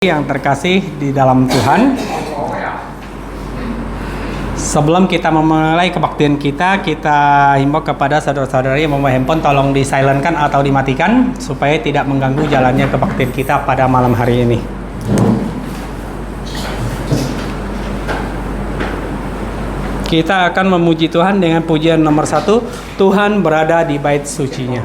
Yang terkasih di dalam Tuhan, sebelum kita memulai kebaktian kita himbau kepada saudara-saudari yang membawa handphone tolong di-silentkan atau dimatikan supaya tidak mengganggu jalannya kebaktian kita pada malam hari ini. Kita akan memuji Tuhan dengan pujian nomor 1, Tuhan berada di bait sucinya.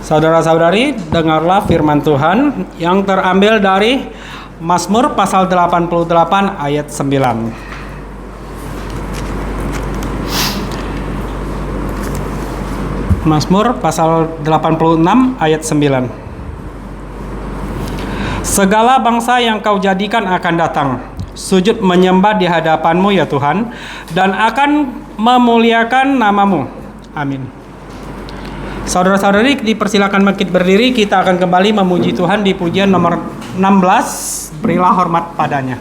Saudara-saudari, dengarlah firman Tuhan yang terambil dari Mazmur pasal 88 ayat 9. Mazmur pasal 86 ayat 9. Segala bangsa yang kau jadikan akan datang, sujud menyembah di hadapanmu ya Tuhan, dan akan memuliakan namamu. Amin. Saudara-saudari, dipersilakan bangkit berdiri. Kita akan kembali memuji Tuhan di pujian nomor 16, berilah hormat padanya.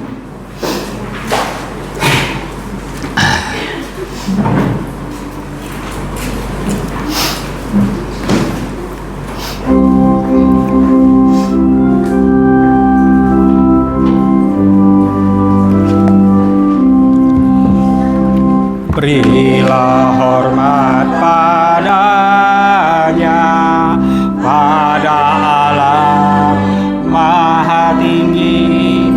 Berilah hormat padanya, pada Allah Maha Tinggi.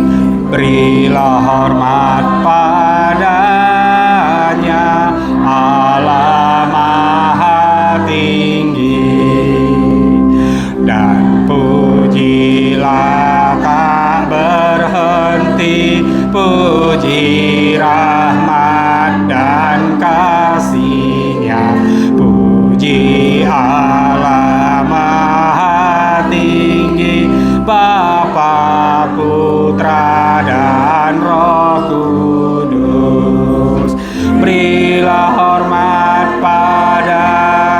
Berilah hormat padanya, Allah Maha Tinggi. Dan pujilah tak berhenti, puji rahmat dan kasih-Nya. Puji Allah Maha Tinggi, Bapa, Putra, dan Roh Kudus. Berilah hormat padanya,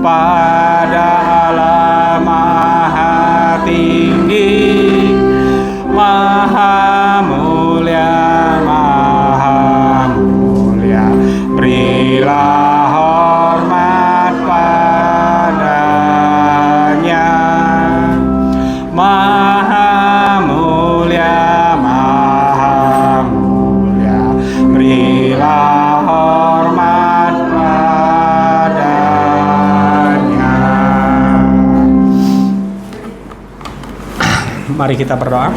pada Allah Maha Tinggi, Maha mulia, Maha mulia. Berilah hormat padanya, Maha mulia, Maha mulia. Berilah hormat padanya. Mari kita berdoa.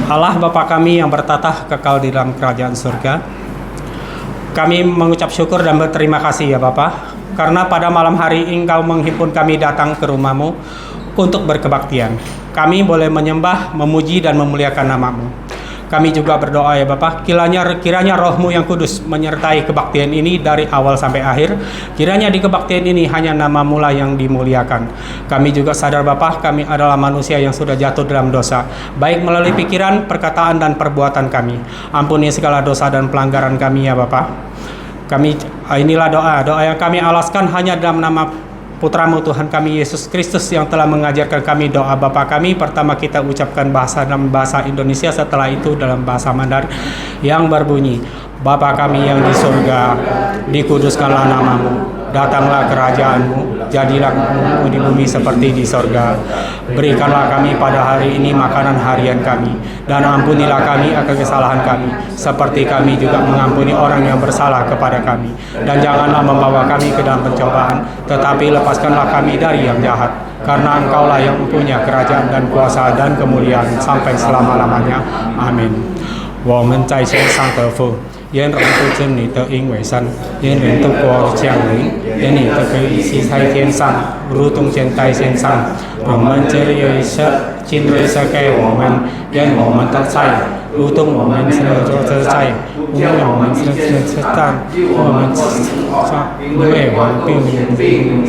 Allah Bapa kami yang bertatah kekal di dalam kerajaan surga, kami mengucap syukur dan berterima kasih ya Bapa, karena pada malam hari Engkau menghimpun kami datang ke rumah-Mu untuk berkebaktian. Kami boleh menyembah, memuji, dan memuliakan nama-Mu. Kami juga berdoa ya Bapa, kiranya Roh-Mu yang kudus menyertai kebaktian ini dari awal sampai akhir. Kiranya di kebaktian ini hanya nama-Mu lah yang dimuliakan. Kami juga sadar Bapa, kami adalah manusia yang sudah jatuh dalam dosa, baik melalui pikiran, perkataan, dan perbuatan kami. Ampuni segala dosa dan pelanggaran kami ya Bapa. Inilah doa yang kami alaskan hanya dalam nama Putra-Mu Tuhan kami Yesus Kristus yang telah mengajarkan kami doa Bapa kami. Pertama kita ucapkan dalam bahasa Indonesia, setelah itu dalam bahasa Mandarin yang berbunyi, Bapa kami yang di surga, dikuduskanlah nama-Mu, Datanglah kerajaanmu, jadilah kehendakmu di bumi seperti di sorga. Berikanlah kami pada hari ini makanan harian kami, dan ampunilah kami akan kesalahan kami, seperti kami juga mengampuni orang yang bersalah kepada kami. Dan janganlah membawa kami ke dalam pencobaan, tetapi lepaskanlah kami dari yang jahat. Karena Engkaulah yang mempunyai kerajaan dan kuasa dan kemuliaan sampai selama-lamanya. Amin. 我们在天上得福，愿人都尊你的因为善，愿人都国降临，愿你的旨意在天上，如同在天上。我们这里有一些今日赐给我们，愿我们的菜，如同我们所做的菜，因为我们是吃蛋，我们因为我们并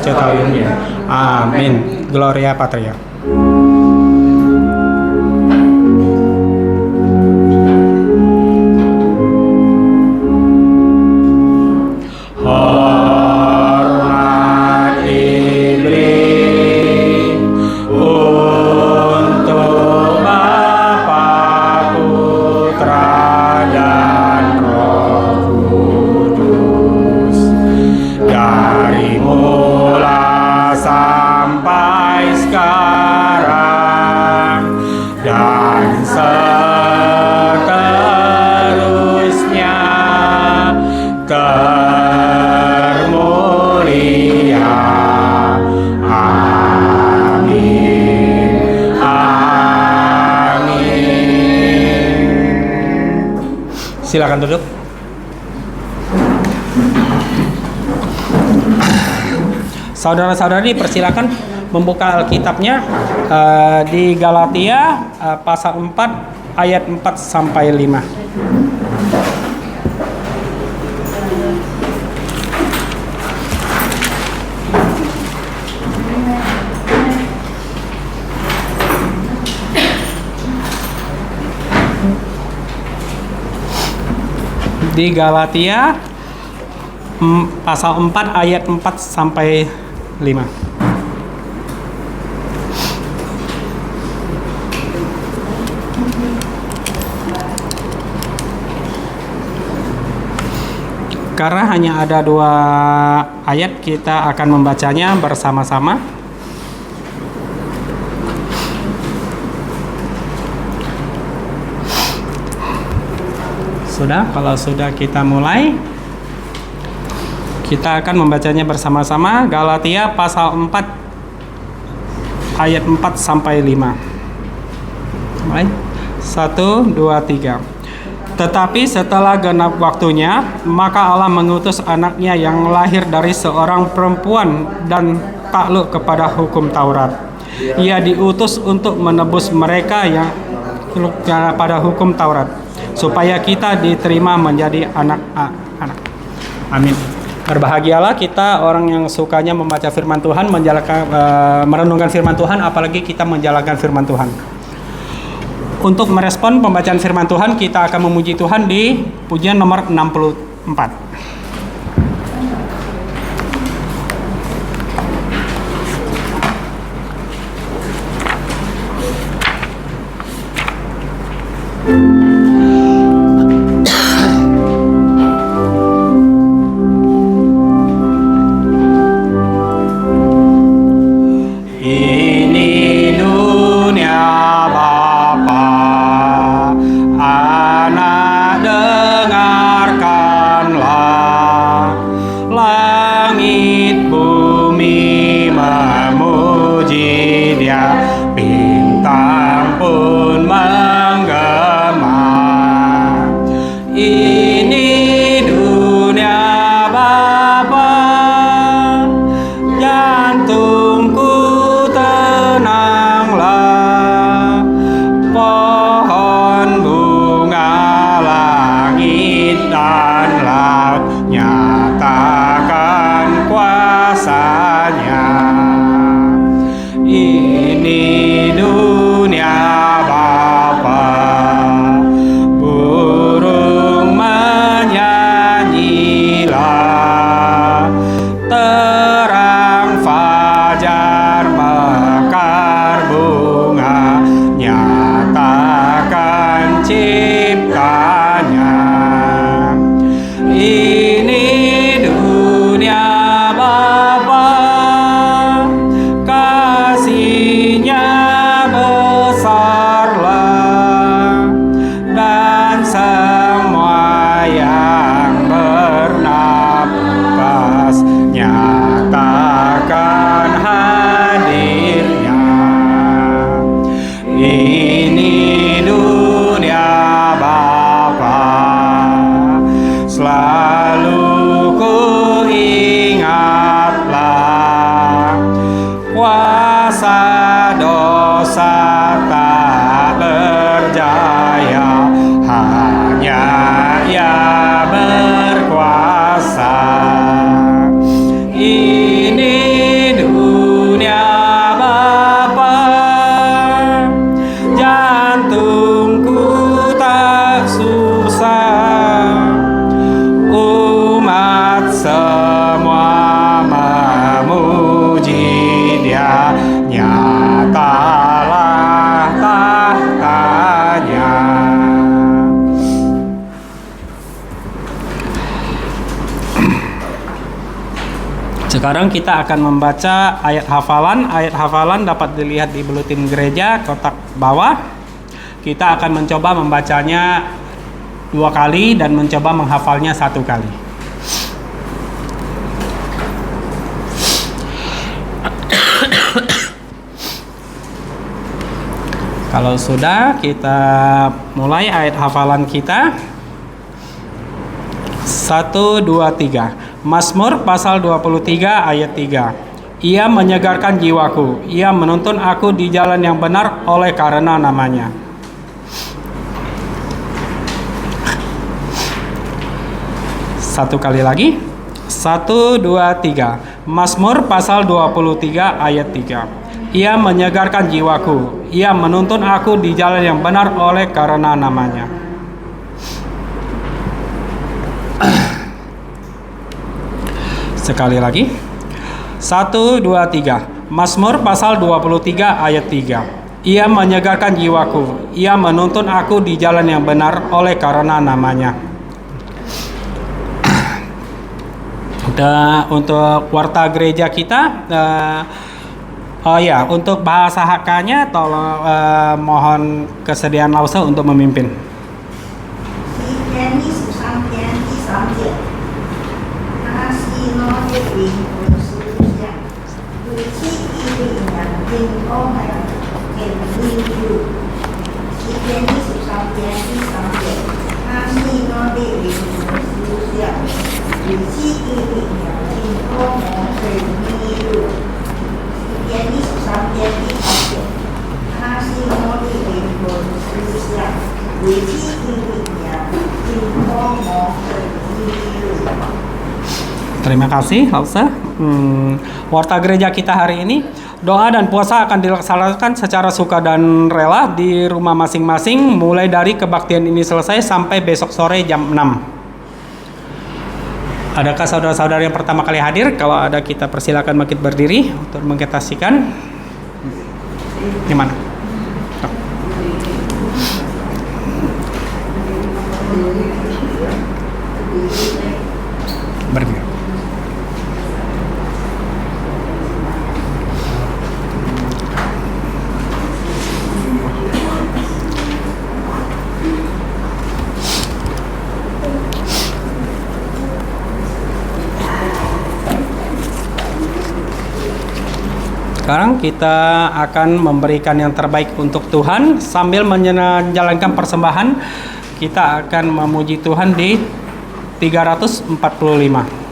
直到永远。阿门。Gloria Patria。Silakan duduk. Saudara-saudari, persilakan membuka Alkitabnya di Galatia pasal 4 ayat 4 sampai 5. Di Galatia pasal 4 ayat 4 sampai 5. Karena hanya ada 2 ayat, kita akan membacanya bersama-sama. Sudah, kalau sudah kita mulai, kita akan membacanya bersama-sama. Galatia pasal 4 ayat 4 sampai 5. Mulai. 1, 2, 3. Tetapi setelah genap waktunya, maka Allah mengutus anaknya yang lahir dari seorang perempuan dan takluk kepada hukum Taurat. Ia diutus untuk menebus mereka yang pada hukum Taurat, supaya kita diterima menjadi anak-anak. Amin. Berbahagialah kita orang yang sukanya membaca firman Tuhan, merenungkan firman Tuhan, apalagi kita menjalankan firman Tuhan. Untuk merespon pembacaan firman Tuhan, kita akan memuji Tuhan di pujian nomor 64. Ini dunia Sekarang kita akan membaca ayat hafalan. Ayat hafalan dapat dilihat di buletin gereja kotak bawah. Kita akan mencoba membacanya 2 kali dan mencoba menghafalnya 1 kali. Kalau sudah, kita mulai ayat hafalan kita. 1, 2, 3. Mazmur pasal 23 ayat 3. Ia menyegarkan jiwaku, ia menuntun aku di jalan yang benar oleh karena namanya. Satu kali lagi. 1, 2, 3. Mazmur pasal 23 ayat 3. Ia menyegarkan jiwaku, ia menuntun aku di jalan yang benar oleh karena namanya. Sekali lagi. 1, 2, 3. Mazmur pasal 23 ayat 3. Ia menyegarkan jiwaku, ia menuntun aku di jalan yang benar oleh karena namanya. Untuk warta gereja kita, untuk bahasa Hakka-nya tolong mohon kesediaan Lause untuk memimpin. Terima kasih, Lause. Warta gereja kita hari ini, doa dan puasa akan dilaksanakan secara suka dan rela di rumah masing-masing mulai dari kebaktian ini selesai sampai besok sore jam 6. Adakah saudara-saudara yang pertama kali hadir? Kalau ada, kita persilakan bangkit berdiri untuk mengketasikan. Gimana? Berdiri. Sekarang kita akan memberikan yang terbaik untuk Tuhan sambil menjalankan persembahan. Kita akan memuji Tuhan di 345.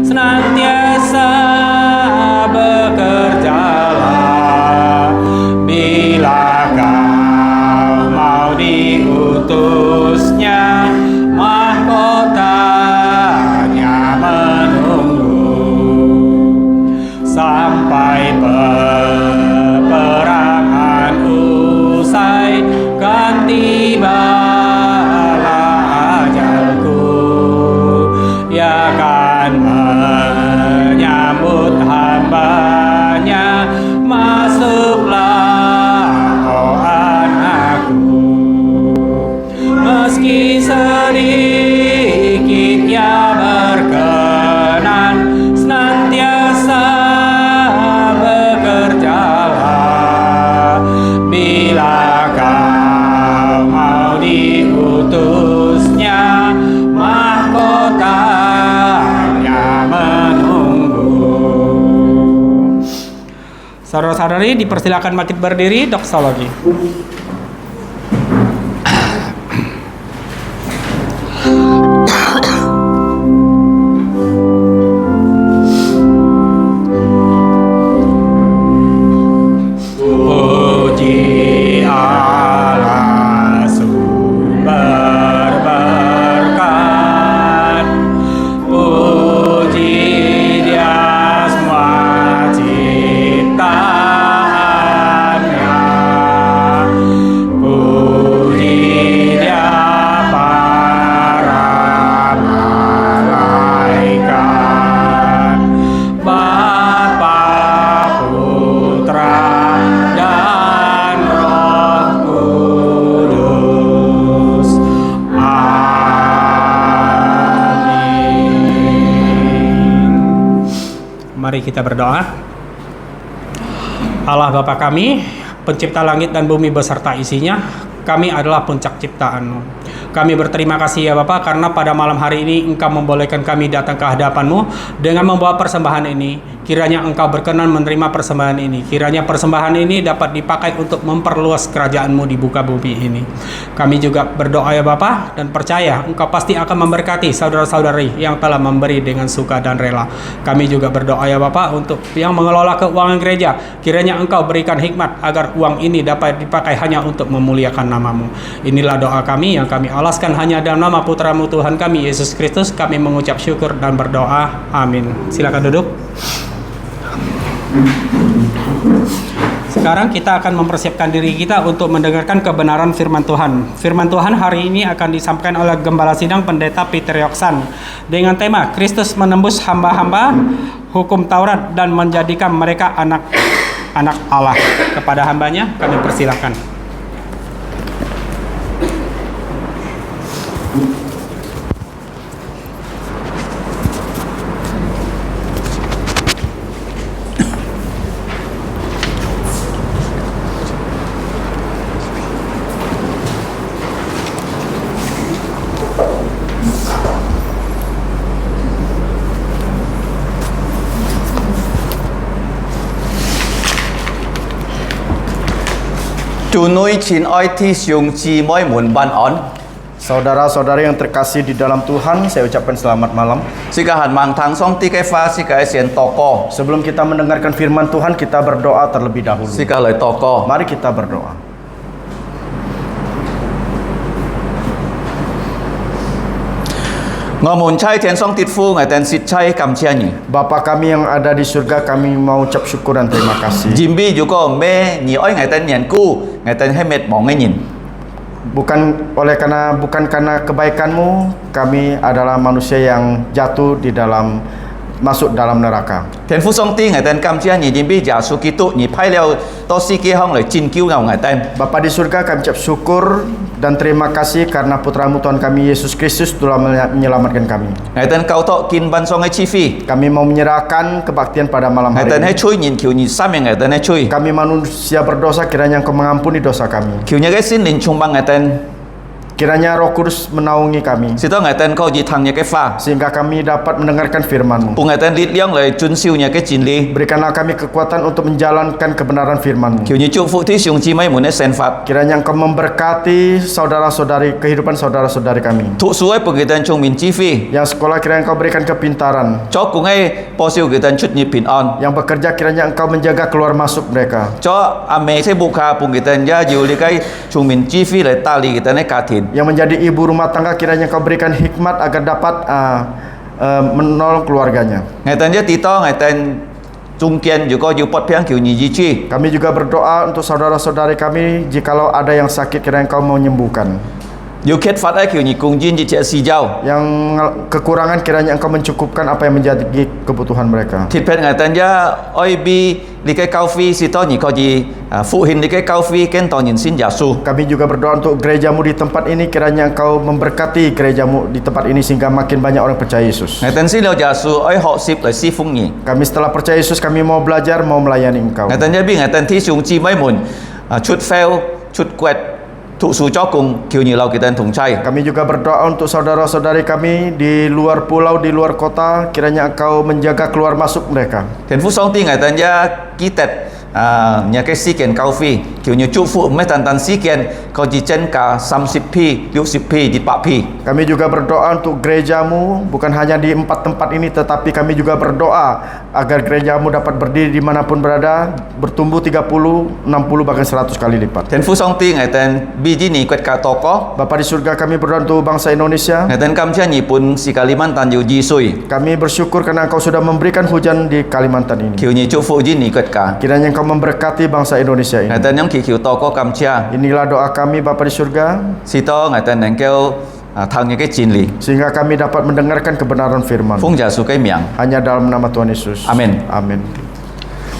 Senantiasa bekerja Saudara-saudari dipersilakan bangkit berdiri, doksologi. Puji Allah sumber berkat, puji Dia semua ciptaannya, puji Dia para malaikat, Bapa, Putra, dan Roh Kudus. Amin. Mari kita berdoa. Allah Bapa kami, pencipta langit dan bumi beserta isinya, kami adalah puncak ciptaan-Mu. Kami berterima kasih ya Bapa, karena pada malam hari ini Engkau membolehkan kami datang ke hadapan-Mu dengan membawa persembahan ini. Kiranya Engkau berkenan menerima persembahan ini. Kiranya persembahan ini dapat dipakai untuk memperluas kerajaan-Mu di muka bumi ini. Kami juga berdoa ya Bapa, dan percaya Engkau pasti akan memberkati saudara-saudari yang telah memberi dengan suka dan rela. Kami juga berdoa ya Bapa untuk yang mengelola keuangan gereja. Kiranya Engkau berikan hikmat agar uang ini dapat dipakai hanya untuk memuliakan nama-Mu. Inilah doa kami yang kami alaskan hanya dalam nama Putra-Mu Tuhan kami Yesus Kristus. Kami mengucap syukur dan berdoa. Amin. Silakan duduk. Sekarang kita akan mempersiapkan diri kita untuk mendengarkan kebenaran firman Tuhan. Firman Tuhan hari ini akan disampaikan oleh Gembala Sidang Pendeta Peter Yoksan dengan tema Kristus menembus hamba-hamba hukum Taurat dan menjadikan mereka anak Allah. Kepada hambanya kami persilakan. Saudara-saudari yang terkasih di dalam Tuhan, saya ucapkan selamat malam. Sebelum kita mendengarkan firman Tuhan, kita berdoa terlebih dahulu. Mari kita berdoa. Bapa kami yang ada di surga, kami mau ucap syukur dan terima kasih. Bukan karena kebaikan-Mu, kami adalah manusia yang jatuh masuk dalam neraka. Bapa di surga, kami ucap syukur dan terima kasih karena Putra-Mu Tuhan kami Yesus Kristus telah menyelamatkan kami. Kami mau menyerahkan kebaktian pada malam hari ini. Kami manusia berdosa, kiranya Engkau mengampuni dosa kami. Kiranya Roh Kudus menaungi kami, sehingga kami dapat mendengarkan firman-Mu. Berikanlah kami kekuatan untuk menjalankan kebenaran firman-Mu. Kiranya Engkau memberkati saudara-saudari, kehidupan saudara-saudari kami. Yang sekolah, kiranya Engkau berikan kepintaran. Yang bekerja, kiranya Engkau menjaga keluar masuk mereka. Yang menjadi ibu rumah tangga, kiranya Engkau berikan hikmat agar dapat menolong keluarganya. Kami juga berdoa untuk saudara-saudari kami, jikalau ada yang sakit, kiranya Engkau menyembuhkan. Yang kekurangan, kiranya Engkau mencukupkan apa yang menjadi kebutuhan mereka. Kami juga berdoa untuk gereja-Mu di tempat ini, kiranya Engkau memberkati gereja-Mu di tempat ini sehingga makin banyak orang percaya Yesus. Kami setelah percaya Yesus, kami mau belajar, mau melayani Engkau. Kami juga berdoa untuk saudara-saudari kami di luar pulau, di luar kota, kiranya Engkau menjaga keluar masuk mereka. nhà cái si kiện cao phi kiểu như chúc phụ mấy tan si kiện kau jichen ka 30p 60p di 4p. Kami juga berdoa untuk gerejamu, bukan hanya di 4 tempat ini, tetapi kami juga berdoa agar gerejamu dapat berdiri dimanapun berada, bertumbuh 30, 60 bahkan 100 kali lipat. Ten phu song ti ngai ten biji ni kuat ka toko. Bapa di surga, kami berdoa untuk bangsa Indonesia. Ngai ten kam cia ni pun si Kalimantan yu ji sui. Kami bersyukur karena Engkau sudah memberikan hujan di Kalimantan ini. Kiu ni chúc phụ ji ni kuat ka. Kiranya Engkau memberkati bangsa Indonesia ini. Ngai ten yang kiu toko kam cia. Inilah doa kami Bapa di surga, Si to ngai ten nang kêu thang những cái chín lý. sehingga kami dapat mendengarkan kebenaran firman. Phung giả su cái miệng. Hanya dalam nama Tuhan Yesus. Amin. Amin.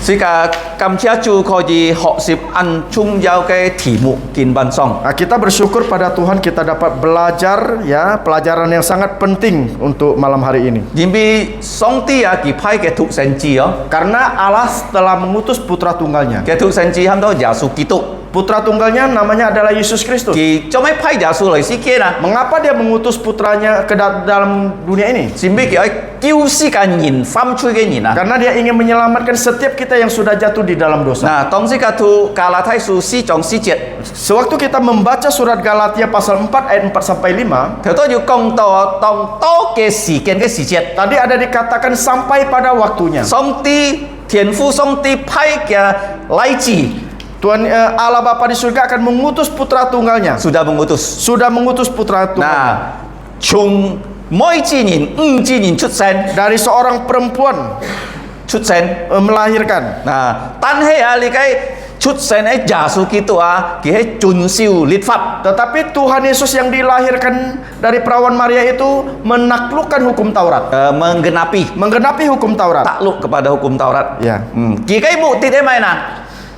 Si cả kam chia chu kho ji học sip ăn chung giao cái thị mục kin ban song. Nah, kita bersyukur pada Tuhan kita dapat belajar ya pelajaran yang sangat penting untuk malam hari ini. Jimbi song ti ya ki pai cái thụ sen chi yo. Karena Allah telah mengutus putra tunggalnya. Cái thụ sen chi ham đó giả su Kitô. Putra tunggalnya namanya adalah Yesus Kristus. Ki cho mấy pai giả su lại si kia na. Mengapa dia mengutus putranya ke dalam dunia ini? Jimbi ki ai kiu si ka nhìn pham chui cái nhìn na. Karena dia ingin menyelamatkan setiap kita yang sudah jatuh di dalam dosa. Nah, tong si ka thu ka la thai su si chong si chiet. Sewaktu kita membaca surat Galatia pasal 4 ayat 4 sampai 5, Theo tôi yu công to tong to cái si kian cái si chiet. tadi ada dikatakan sampai pada waktunya. Song ti thiền phu song ti pai kia lai chi. Tuhan Allah Bapa di surga akan mengutus putra tunggalnya. Sudah mengutus. Sudah mengutus putra tunggalnya. Nah, chung mỗi chi nhìn chút sen Dari seorang perempuan chút sen. melahirkan. Nah, tan he ali cái chút sen ấy giả su Kitô ki he chun siu lit pháp. Tetapi Tuhan Yesus yang dilahirkan dari perawan Maria itu menaklukkan hukum Taurat. Menggenapi hukum Taurat. takluk kepada hukum Taurat. Ya. Ki cái mục ti thế mai nè.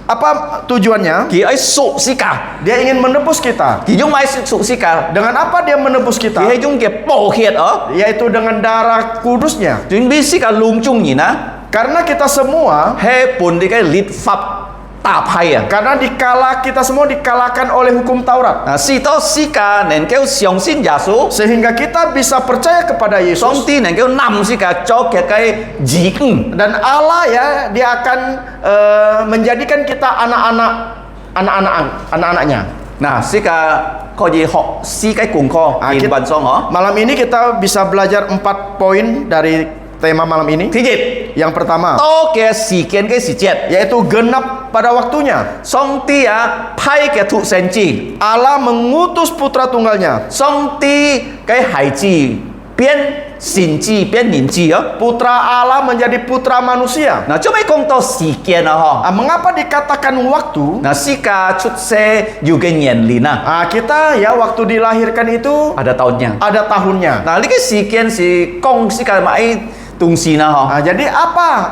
Apa tujuannya? Ki ấy sụ si cả. Dia ingin menebus kita. Ki dung mai sụ si cả. Dengan apa dia menebus Ki kita? he dung kia bổ khiết ở. Yaitu dengan darah kudusnya. Chúng bi si cả lung chung nhìn á. Karena kita semua, He pun đi cái lit pháp tạp hay à. karena kita semua dikalahkan oleh hukum Taurat. Nah, si to si cả nên kêu xiong xin giả số. Sehingga kita bisa percaya kepada Yesus. Song ti nên kêu nằm si cả cho cái gì cũng. Dan Allah ya, dia akan menjadikan kita anak-anaknya. Nah, si cả có gì họ si cái cùng kho Ah, nhìn kita- bàn song hả? Malam ini kita bisa belajar 4 poin dari tema malam ini. Thứ nhất, Yang pertama, to cái si kiến cái si chết. yaitu genap pada waktunya. Song ti à, pai cái thụ sen chi. Allah mengutus putra tunggalnya. Song ti cái hải chi biến xin chi biến nhìn chi á. Putra Allah menjadi putra manusia. Nah, cho mấy con to si kiến à ha. Mengapa dikatakan waktu? Nah, si cả chút xe yu cái nhìn lì na. Kita ya waktu dilahirkan itu Ada tahunnya. ada tahunnya. Nah, cái si kiến si công si cả mãi tung si na ha. Jadi apa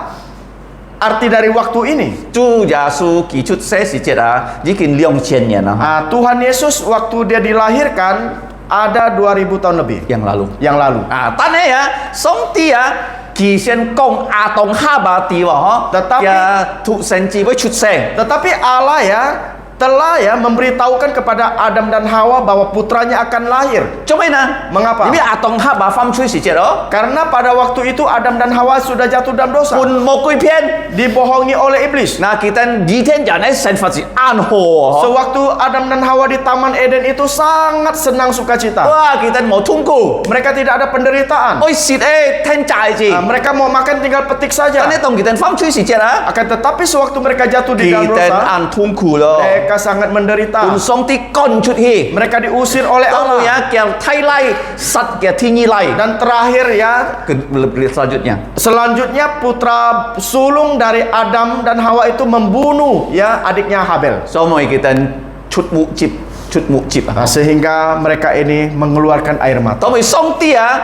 arti dari waktu ini? Chu Yesu ki chút xe si chết à, chỉ kinh 2000 年了哈. Tuhan Yesus waktu dia dilahirkan ada 2000 tahun lebih Yang lalu. Tan ya, song ti ya, kỳ sen công a tông ha ba ti wa ha. Tetapi- ya thụ sen chi với chút xe. Tetapi Allah ya telah ya memberitahukan kepada Adam dan Hawa bahwa putranya akan lahir. Cho mấy nè. Mengapa? Ini a tông ha ba pham chui si chết đó. Karena pada waktu itu Adam dan Hawa sudah jatuh dalam dosa, Kun một quy phiên. dibohongi oleh iblis. Na kita di thiên giả này sen phật si an hồ. Sewaktu Adam dan Hawa di Taman Eden itu sangat senang sukacita. Wah, kita mau tunggu. Mereka tidak ada penderitaan. Ôi xịt ê, thiên trại gì. Mereka mau makan tinggal petik saja. Cái này tổng kita pham chui si chết á. Akan tetapi sewaktu mereka jatuh di dalam Kita dosa, an tunggu lo. mereka sangat menderita. Kun song ti con chút hi. Mereka diusir oleh Tolong Allah. ya, yang Thai lai, sat yang Tinggi lai. Dan terakhir ya, Selanjutnya. selanjutnya putra sulung dari Adam dan Hawa itu membunuh ya adiknya Habel. So mọi kita chút mũ chip. Nah, sehingga mereka ini mengeluarkan air mata. Tao mới song tia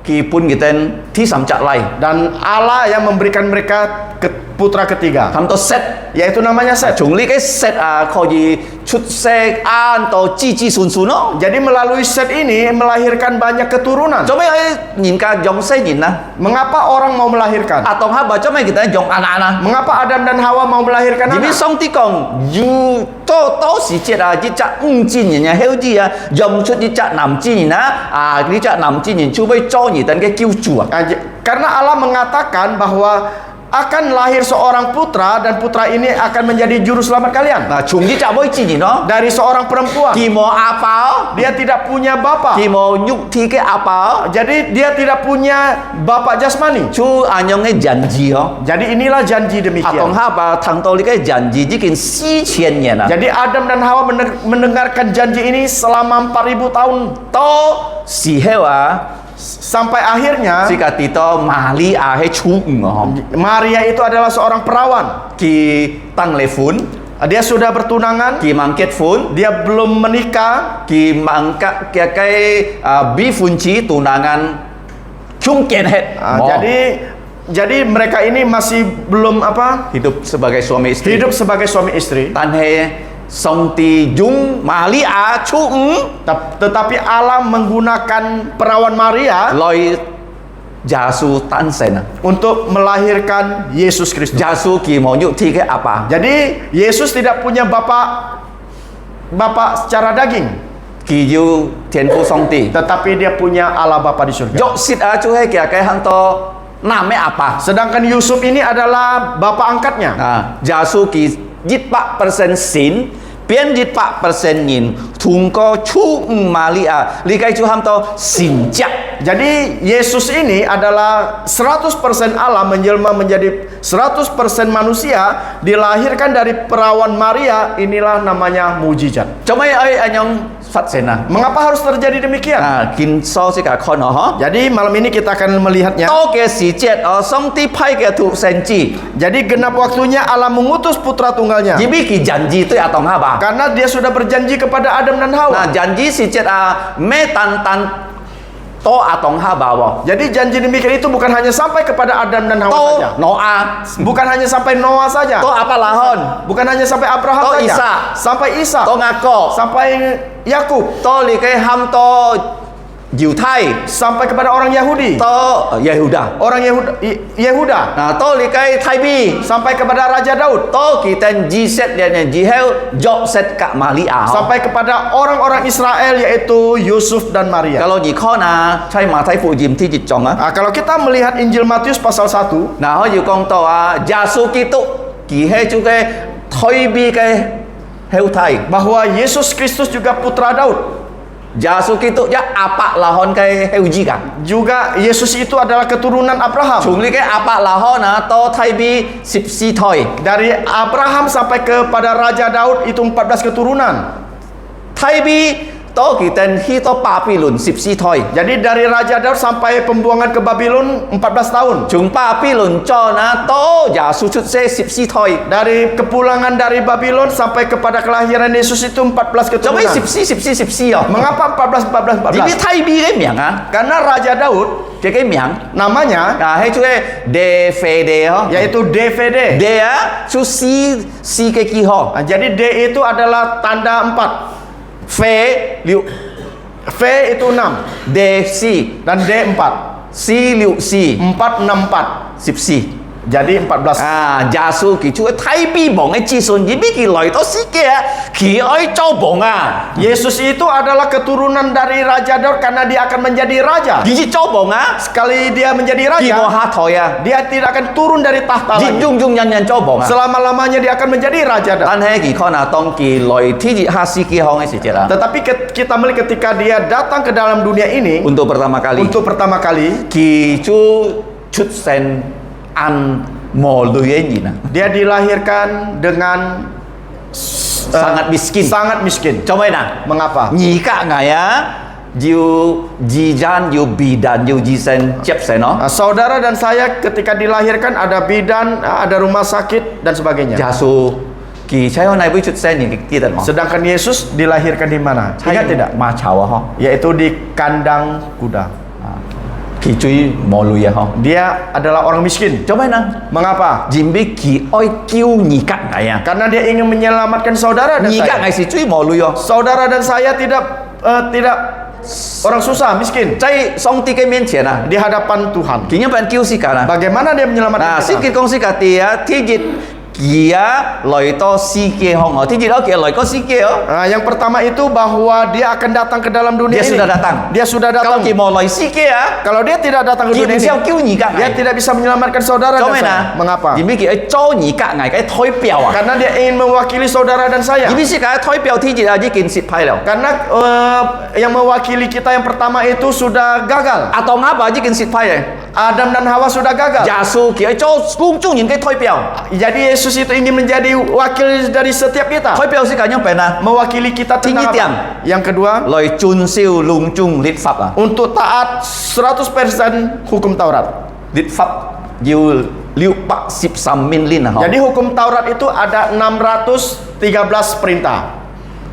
ki pun kita thi sam chak lai. Dan Allah yang memberikan mereka putra ketiga, Tham to set. yaitu namanya Set. Chúng lý cái set kho gì chút xe an to chi sun nó. Jadi melalui Set ini melahirkan banyak keturunan. Cho mấy ấy nhìn cả dòng xe nhìn nè. Mengapa orang mau melahirkan? Tông ha bà cho mấy kita dòng anak. Mengapa Adam dan Hawa mau melahirkan Jadi anak? song ti kong yu to si chết chỉ chắc chi nhìn nhà heo gì dòng chút chỉ chắc nằm chi nhìn đi chắc nằm chi nhìn chú bây cho nhìn tên cái kêu chùa. Karena Allah mengatakan bahwa akan lahir seorang putra dan putra ini akan menjadi juru selamat kalian. 嗱，從呢集開始呢， Dari seorang perempuan, 佢冇阿爸， dia tidak punya bapa. 佢冇肉體嘅阿爸， Jadi dia tidak punya bapak jasmani. 就按樣嘅janji嗬。 Jadi inilah janji 阿當 demikian. 哈巴聽到呢個 janji 已經4000年啦， Jadi Adam dan Hawa mendengarkan janji ini selama 4000 tahun. 到時候啊， Sampai akhirnya 呢個地到瑪利亞係初五啊， Maria itu adalah seorang perawan. 佢登離婚， Dia sudah bertunangan, 佢mang kết婚， dia belum menikah. 佢mang cái bi funci tunangan chung kian het. Jadi mereka ini masih belum apa? Hidup sebagai suami istri. Hidup sebagai suami istri. Tan he song ti jung Maria chu Tetapi Allah menggunakan perawan Maria loi jasu tan sen. untuk melahirkan Yesus Kristus. Jasu ki mau nyuk ti ke apa? Jadi Yesus tidak punya bapak secara daging, Ki yu tian fu song ti. tetapi dia punya Allah Bapa di surga. Jok sit a chu he kia kai hang to name apa? Sedangkan Yusuf ini adalah bapak angkatnya. Jasu ki jit pak persen sin, pian jit pak persen yin, tung ko chu Maria, li kai chu ham to sin jak. Jadi Yesus ini adalah 100% Allah menjelma menjadi 100% manusia, dilahirkan dari perawan Maria. Inilah namanya mujizat. Coba ai anyong fat sena. Mengapa harus terjadi demikian? Kin so si ka kon ho. Jadi malam ini kita akan melihatnya. To ke si jet song ti pai ke tu sen ji. Jadi genap waktunya Allah mengutus putra tunggalnya. Jibi ki janji tu atong ha ba. Karena dia sudah berjanji kepada Adam dan Hawa. Nah, janji si jet me tan to atong ha ba wo. Jadi janji demikian itu bukan hanya sampai kepada Adam dan Hawa To saja. Noah, Bukan hanya sampai Noah saja. to apa lahon, Bukan hanya sampai Abraham To saja. Isa. Sampai Isa. to ngako, Sampai Yakub. to li kai ham to Jiu Thai, Sampai kepada orang Yahudi. to Yehuda. Orang Yehuda. Nah, to li kai Thai bi, Sampai kepada Raja Daud. to kita ji set dia ji heu job set ka Maria. Sampai kepada orang-orang Israel yaitu Yusuf dan Maria. Kalau di kona, cai ma Thai fu jim ti jit chong Nah, kalau kita melihat Injil Matius pasal 1, Nah, họ kong to Jasu Kitô kỳ he chu cái Thoi bi cái heu Thai. bahwa Yesus Kristus juga putra Daud. Jasu Kitô ya apa lahon cái heu ji ka. Juga Yesus itu adalah keturunan Abraham. Chung li cái apa lahon to Thai bi 14 Thoi. Dari Abraham sampai kepada Raja Daud itu 14 keturunan. Thai bi to kita hi to Babylon 14 Thoi. Jadi dari Raja Daud sampai pembuangan ke Babylon 14 tahun. Chung Babylon cho na to Jasu chut se 14 Thoi. Dari kepulangan dari Babylon sampai kepada kelahiran Yesus itu 14 Cho mấy keturunan. 14 yo. Mengapa 14? Jadi Thai bi cái miệng Karena Raja Daud cái miệng. namanya Hay chu cái DVD ho. yaitu DVD. D chu si cái ki ho. Nah, jadi D itu adalah tanda 4. Phê liệu V itu 6 D si dan D 4. si liệu si 464. sip si. Jadi 14. Giả sử kỳ chú Thái bi bóng cái chi xuân gì biết kỳ lời đó si kia kỳ ơi châu bóng Yesus itu adalah keturunan dari Raja Daud karena dia akan menjadi raja. Kỳ chi châu bóng Sekali dia menjadi kỳ mô raja, hát thôi dia tidak akan turun dari tahta Dị lagi. dung dung nhân nhân châu bóng Selama-lamanya dia akan menjadi raja Daud. Tan he kỳ khó nào tông kỳ lời thi dị hát si kia hong ấy si chết Tetapi kita melihat ketika dia datang ke dalam dunia ini Untuk pertama kali pertama kali, Kỳ chú chút sen ăn mồ lưới ấy gì nè dia dilahirkan dengan Sangat miskin sangat miskin. Cho mấy nè Mengapa? Nhí cả ngày Diu jijan, diu bidan, diu jisen cep sen no. Saudara dan saya ketika dilahirkan ada bidan, ada rumah sakit dan sebagainya. Jasu kỳ trái hôm nay với chút sen những cái kia tận Sedangkan Yesus dilahirkan di mana? Ingat tidak? Ma chào ho. Yaitu di kandang kuda. Kỳ truy mò lùi ho. Dia adalah orang miskin. Cho mấy năng. Mengapa? Jimbi kỳ oi kêu nhí cả ngày Karena dia ingin menyelamatkan saudara dan Nhí cả saya. ngày si truy mò lùi ho. Saudara dan saya tidak orang susah, miskin Cai song ti cái miên tiền di hadapan Tuhan. Kỳ nhân bạn kêu si cả Bagaimana dia menyelamatkan Nah, si kita? kỳ công si cả tia thi dịch kia loi to si kia hong thi jit kia loi ko si kia Yang pertama itu bahwa dia akan datang ke dalam dunia dia ini. sudah datang. Dia sudah Kalau datang. kia mau loi si kia Kalau dia tidak datang ke kia dunia bisa ini, kiu ni ka dia tidak bisa menyelamatkan saudara dan saya. Mengapa? Jadi kia zhou ni ka ngai kai thoi piao ah. Karena dia ingin mewakili saudara dan saya. Jadi si ka thoi piao thi jit ji kin sit pai liao. Karena yang mewakili kita yang pertama itu sudah gagal. Atau ngapa ji kin sit pai eh? Adam dan Hawa sudah gagal. Yasu kia zhou lung zhong yin kai thoi piao. Jadi Yesus itu ingin menjadi wakil dari setiap kita. Thoi piao si ka nyong pen ah. Mewakili kita tentang Tinggi tiang. apa? Yang kedua, Loi chun siu lung chung lit fap ah. untuk taat 100% hukum Taurat. Lit fap you liu pak sip sam min lin ah. Jadi hukum Taurat itu ada 613 perintah.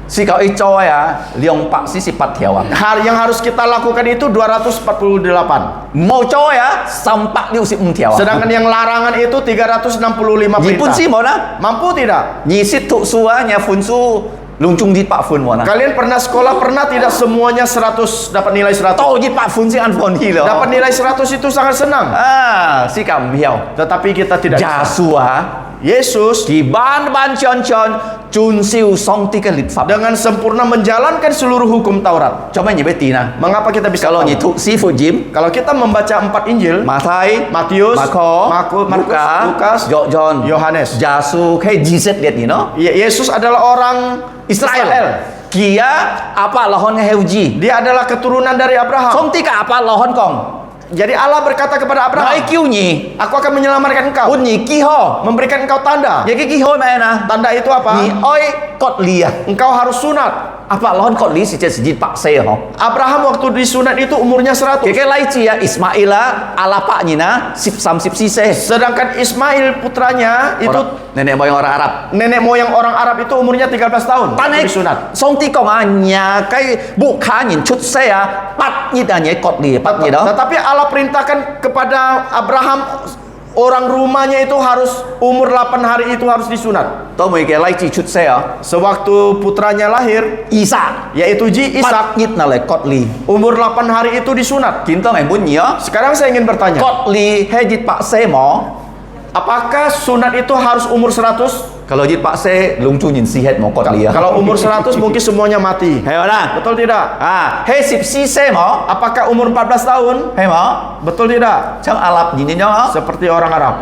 Si kau icau ya, liong pak si sipat tiaw ah. Hal yang harus kita lakukan itu 248. Mau cow ya, sampak liu si tiaw ah. Sedangkan yang larangan itu 365 Ni pun perintah. si mau na, Mampu tidak? ni si tuk sua nya fun su lung chung dit pak fun mau na. Kalian pernah sekolah, pernah tidak semuanya 100 dapat nilai 100? Tau dit pak fun si an fun hi lo. Dapat nilai 100 itu sangat senang. Ah, si kam hiao. Tetapi kita tidak bisa. Jasua, Yesus ki ban chon chon chun siu song tiga lit fap. dengan sempurna menjalankan seluruh hukum Taurat. Coba ni beti na. Mengapa kita bisa Kalau tahu? ni tuk si fu jim, Kalau kita membaca 4 Injil, Matai, Matius, Markus, Lukas, John, Yohanes. Jasu, kayak Jesus lihat ni no. Yesus adalah orang Israel. Kia apa lahon ngeheuji. Dia adalah keturunan dari Abraham. Song tika apa lahon kong. Jadi Allah berkata kepada Nai Abraham, kiu ni. aku akan menyelamatkan engkau, Un ni kiho. memberikan engkau tanda. Ya ki kiho mai na. Tanda itu apa? Ni oi kot lia. Engkau harus sunat. Apa lahon kot li si sejit pak saya ho. Abraham waktu disunat itu umurnya 100. Keke lai ci ya Ismaila ala pak ni na sip sam sip si se. Sedangkan Ismail putranya itu Nenek moyang orang Arab. nenek moyang orang Arab itu umurnya 13 tahun. Tanai waktu disunat. song ti kong nya kai bukan yin chut se ya pat ni da nye kot li pat ni do. Tetapi Allah perintahkan kepada Abraham, orang rumahnya itu harus umur 8 hari itu harus disunat. Tau mo ke lai ci chut se ya. Sewaktu putranya lahir, Isa. yaitu Ishak, Pat nyit na le kot li. umur 8 hari itu disunat. Kinto mai bunyi ya. Sekarang saya ingin bertanya, Kot li hejit pak se mo. apakah sunat itu harus umur 100? Kalau jit pak se lung chu nyin si het mo kot li ya. Kalau umur 100 mungkin semuanya mati. Hei mana? Betul tidak? Ah, hei sip si se mo. Apakah umur 14 tahun? Hei mo. Betul tidak? Chang alap nyin nyo. Seperti orang Arab.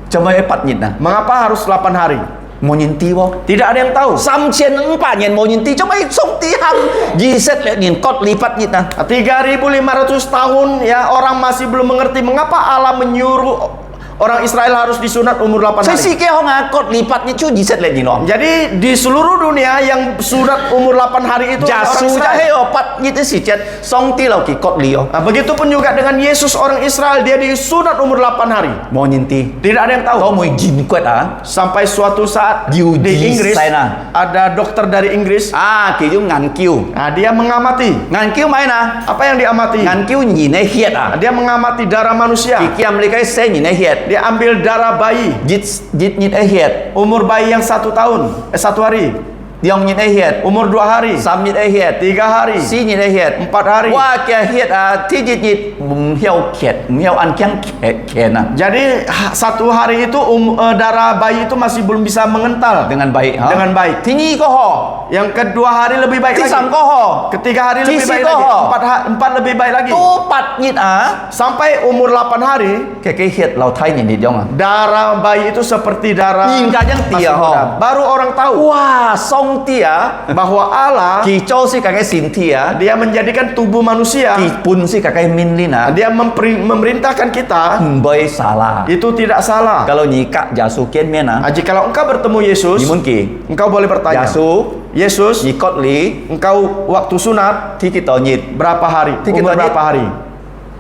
Chama e pat nyit na. Mengapa harus 8 hari? Mo nyin ti wo. Tidak ada yang tahu. 3,400 nyen mo nyin ti chama e song ti hang. Ji set le nyin kot lipat nyit na. 3.500 tahun ya orang masih belum mengerti mengapa Allah menyuruh orang Israel harus disunat umur 8 Saya si hari. ke hong kot lipat ni chu ji set le nyin no. Jadi di seluruh dunia yang sunat umur 8 hari itu orang Jasu Israel. ja he o pat nyit si jet song ti lau ki kot li yo. Nah, begitupun juga dengan Yesus orang Israel, dia disunat umur 8 hari. Mo nyin ti. Tidak ada yang tahu. Tau mo jin kwet ah. Sampai suatu saat Diuji di Inggris sana. ada dokter dari Inggris. Ah, ki ju ngan kiu. Nah, dia mengamati. Ngan kiu mai na. Apa yang diamati? Ngan kiu nyin e hiet ah. Dia mengamati darah manusia. Ki kiam le kai se nyin e hiet. Dia ambil darah bayi, Jit nyit e hiet. umur bayi yang 1 tahun, 1 hari, Diong nyit e hiet. umur 2 hari, Sam nyit e hiet. 3 hari, Si nyit e hiet. 4 hari. Wah kia hiet ah ti jit nyit hiao kiet. Hiao an kiang kiet na. Jadi 1 hari itu darah bayi itu masih belum bisa mengental Dengan baik ha. dengan baik. Tinyi ko ho. Yang kedua hari lebih baik Ti lagi. sam ko ho. Ketiga hari lebih Tisi baik ko lagi. ho. 4 lebih baik lagi. Tu pat nyit ah. Sampai umur 8 hari, Ke hiet lau thai nyit jong ah. darah bayi itu seperti darah Yin ka jang masih tia ho. muda. Baru orang tahu Wah, song tia. bahwa Allah Ki chou si kakai sin tia. dia menjadikan tubuh manusia, Ki pun si kakai min lina. dia memerintahkan kita Boy salah. itu tidak salah. Kalau nyika jasu kian miana. Kalau engkau bertemu Yesus, Nimun ki. engkau boleh bertanya, Jasu Yesus, nyikot li engkau waktu sunat ti kita nyit. berapa hari? Tiga Umur tahun. berapa hari?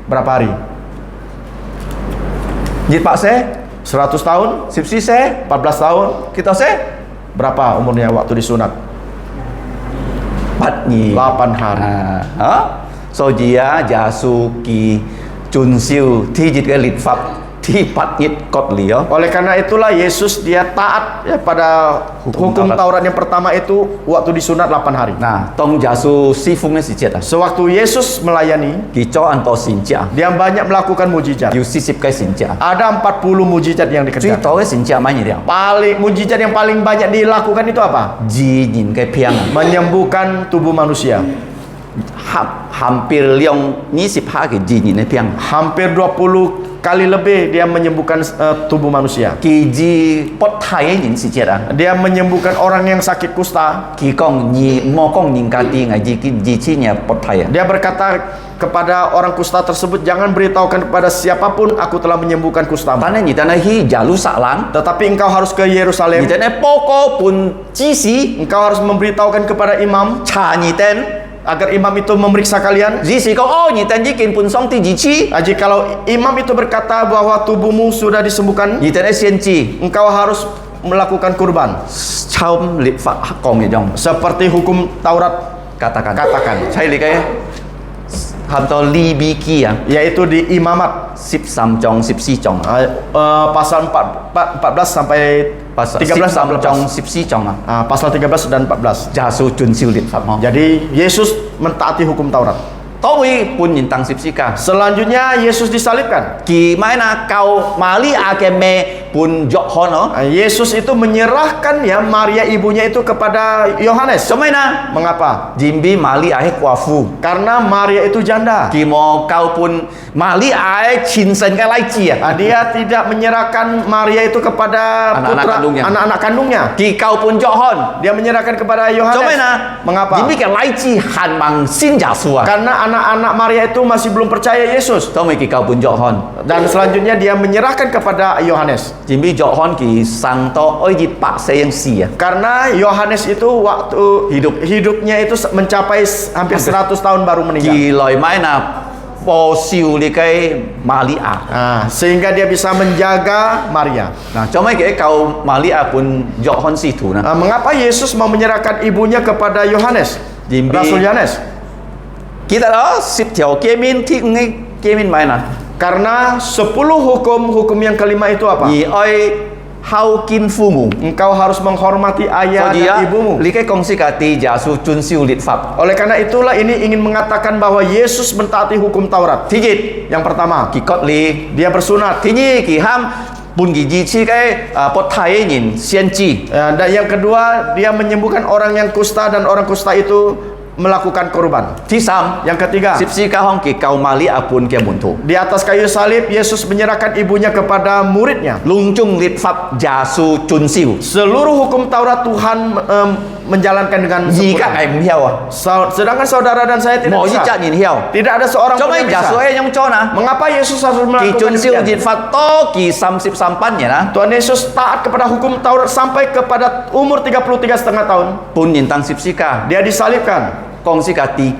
Berapa hari? Nyit pak se 100 tahun? sip si se 14 tahun? kita se Berapa umurnya waktu disunat? pat nyi. 8 hari. Ha? So dia jasu ki chun siu ti jit ke lit fap ti patnyit kot liyo. Oleh karena itulah Yesus dia taat ya pada Hukum hukum Taurat. Taurat yang pertama itu waktu disunat 8 hari. Nah, tong jasu si fungnya si jet. Sewaktu Yesus melayani, Kico anto sinja. dia banyak melakukan mujizat. Yu sisip kai sinja. Ada 40 mujizat yang Cui dikerjakan. tau sinja mana dia? Mujizat yang paling banyak dilakukan itu apa? Ji nyin kai piang. Menyembuhkan tubuh manusia. Hampir liong ni sip ha ke ji nyin ne piang. Hampir 20 kali lebih dia menyembuhkan tubuh manusia. Ki ji pot thai nyin si jet ah. Dia menyembuhkan orang yang sakit kusta. Ki kong ni mo kong ning ka ti ngai ji chi nya pot thai. Dia berkata kepada orang kusta tersebut, jangan beritahukan kepada siapapun aku telah menyembuhkan kustamu. Tanah ni tanah hi jalu saklang. Tetapi engkau harus ke Yerusalem. Ni tanah poko pun ji si Engkau harus memberitahukan kepada imam cha ni ten. agar imam itu memeriksa kalian. Ji si kong oh ni tan ji kin pun song ti ji chi. Jikalau imam itu berkata bahwa tubuhmu sudah disembuhkan, Ni tanah sian chi. engkau harus melakukan kurban Chao lip fa kong ni dong. seperti hukum Taurat Katakan. katakan, Saya lihat ham to li bi ki ah. yaitu di imamat 13 jong 14 jong. pasal 14 sampai Pasal 13 13 dan jong 14. 14 jong ah. Pasal 13 dan 14. Jasu jun siu lip fa mo. Jadi Yesus mentaati hukum Taurat. Tawi pun yin tang 14 ka. Selanjutnya Yesus disalibkan. Ki mai na kau mali ake me pun jok hono. Yesus itu menyerahkan ya Maria ibunya itu kepada Yohanes. So mai na Mengapa? jimbi mali ahe kuafu. Karena Maria itu janda. Ki mo kau pun mali ahe chinsen ka lai chi ah. Dia tidak menyerahkan Maria itu kepada Anak-anak kandungnya. anak-anak kandungnya. Ki kau pun jok hon. Dia menyerahkan kepada Yohanes. So mai na Mengapa? jimbi ka lai chi han mang sin jasu ah. Karena anak-anak Maria itu masih belum percaya Yesus. Tahu mai ki kau pun jok hon. Dan selanjutnya dia menyerahkan kepada Yohanes. Jimbi jok hon ki sang to oi jit pak se yang si ah. Karena Yohanes itu waktu hidupnya itu mencapai hampir 100 tahun baru meninggal. Ki loi mai na po siu li kai mali ah. Sehingga dia bisa menjaga Maria. Nah, cuma ke kau mali ah pun jok hon si tu nah. Mengapa Yesus mau menyerahkan ibunya kepada Yohanes? Jimbi Rasul Yohanes. kita đó 10 条诫命 ที่ngay 诫命 mai nah. Karena 10 hukum yang kelima itu apa? Yi oi hao kin fu mu. Engkau harus menghormati ayah dan ibumu. Li kai kong si ka ti ja su chun siu lit fap. Oleh karena itulah ini ingin mengatakan bahwa Yesus mentaati hukum Taurat. Thi jit Yang pertama, ki kot li. dia bersunat. Thi ni ki ham pun gi ji chi kai pot thai yin sian chi. Dan yang kedua, dia menyembuhkan orang yang kusta dan orang kusta itu melakukan korban. Thi sam Yang ketiga, 14 ka hong ki kau mali apun ke mun tu. di atas kayu salib Yesus menyerahkan ibunya kepada muridnya. Lung chung lit fap ja su chun siu. Seluruh hukum Taurat Tuhan menjalankan dengan Yi ka sempurna. ai mu hiao ah. Sedangkan saudara dan saya tidak Mo yi bisa. cha yin hiao. Tidak ada seorang pun Cuma yang ja su bisa. ai yang cho na. Mengapa Yesus harus Ki melakukan chun siu demikian? jit fat to ki 30 sampan ya nah. Tuhan Yesus taat kepada hukum Taurat sampai kepada umur 33,5 tahun. Pun yin tang 14 ka. Dia disalibkan. Kong si ka ti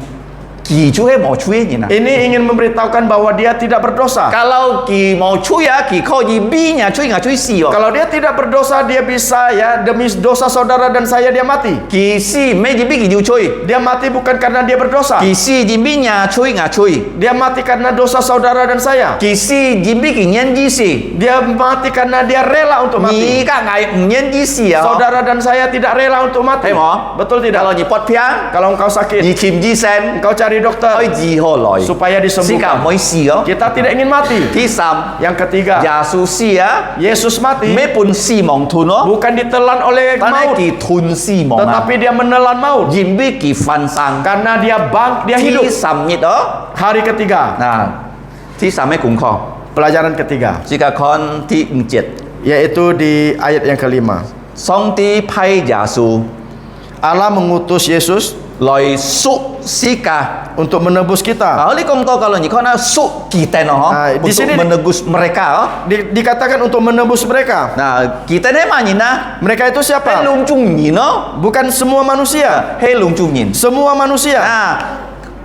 ki chu he mo chu ye nah. Ini ingin memberitahukan bahwa dia tidak berdosa. Kalau ki mau cu ya ki kau ji bi nya cu nggak cu si oh. Kalau dia tidak berdosa, dia bisa ya demi dosa saudara dan saya dia mati. Ki si me ji bi ki ju cuy. Dia mati bukan karena dia berdosa. Ki si ji bi nya cu nggak cuy. Dia mati karena dosa saudara dan saya. Ki si ji bi ki nyen ji si. Dia mati karena dia rela untuk Ni mati. ka ngai nyen ji si ya. Saudara dan saya tidak rela untuk mati. Hei mo. Betul tidak? Kalau ni pot piang, Kalau engkau sakit, ni kim ji sen, engkau cari dokter oi ji ho loi. supaya Si ka disembuhkan. moi si oh. Kita tidak ingin mati. Ti sam Yang ketiga, ya su si ya. Yesus mati Me pun si mong tun oh. bukan ditelan oleh Tanai maut, ki tun si mong ah. tetapi dia menelan maut Jim bi ki fan sang. karena dia hidup. Ti sam nyit oh. Hari ketiga, Nah, ti sam me kung kho. pelajaran ketiga, Jika kon ti 7 yaitu di ayat yang kelima. Song ti pai jasu Allah mengutus Yesus loi su sika. untuk menebus kita. Kalau kong to kalau ni kona su kita no Di untuk sini menebus mereka oh. Dikatakan untuk menebus mereka. Nah, kita ne manina. Mereka itu Hei siapa? lung chung ni no. Bukan semua manusia. Hei lung chung ni. Semua manusia. Nah,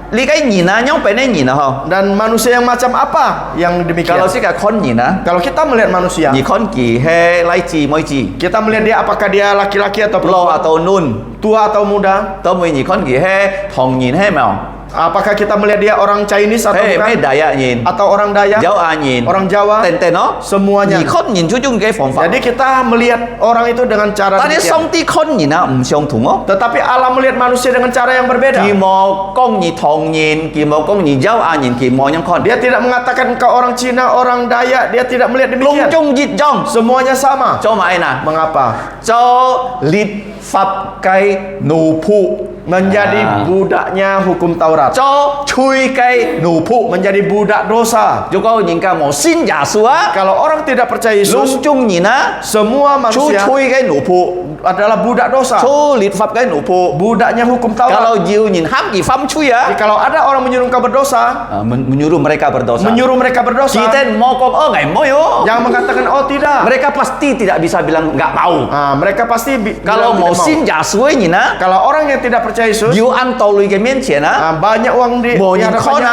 li kai ni na nyong pe ne ni na ho. Dan manusia yang macam apa yang demikian? Kalau sika kon ni na. Kalau kita melihat manusia, Ni kon ki he lai chi moi chi. kita melihat dia apakah dia laki-laki atau Lo perempuan, atau nun. tua atau muda, To moi ni kon ki he thong ni he mao. Apakah kita melihat dia orang Chinese atau 嘿， bukan? 咩大呀人， Atau orang Dayak, 有眼人， orang Jawa, 等等咯， semuanya. 而看人最中嘅方法。 Jadi kita melihat orang itu dengan cara 但係 demikian. 上帝看人啊唔相同哦。 Tetapi Allah melihat manusia dengan cara yang berbeda. 佢冇講你唐人，佢冇講你有眼人，佢冇樣看。 Dia tidak mengatakan engkau orang Cina, orang Dayak. Dia tidak melihat 隆 demikian. 中熱中， Semuanya sama. 做埋嗱， Mengapa? 做律法嘅奴僕， Menjadi budaknya hukum Taurat. 做吹嘅奴僕。 Menjadi budak dosa. 如果人家冇信耶穌啊， Kalau orang tidak percaya Yesus, 隆中人啊， semua 做 manusia 吹嘅奴僕， adalah budak dosa. 做律法嘅奴僕。 Budaknya hukum Kalau Taurat. 要人喊佢犯罪 Jadi 啊， kalau ada orang menyuruh engkau berdosa, menyuruh mereka berdosa. menyuruh mereka berdosa, Kita mau kok oh nggak mau yo. jangan mengatakan oh tidak. Mereka pasti tidak bisa bilang nggak mau. Mereka pasti Kalau bilang mau tidak mau. 信耶稣呢， Kalau orang yang tidak percaya Yesus, 要按道理嘅面前啊， banyak uang di 冇 di 人看 hadapannya,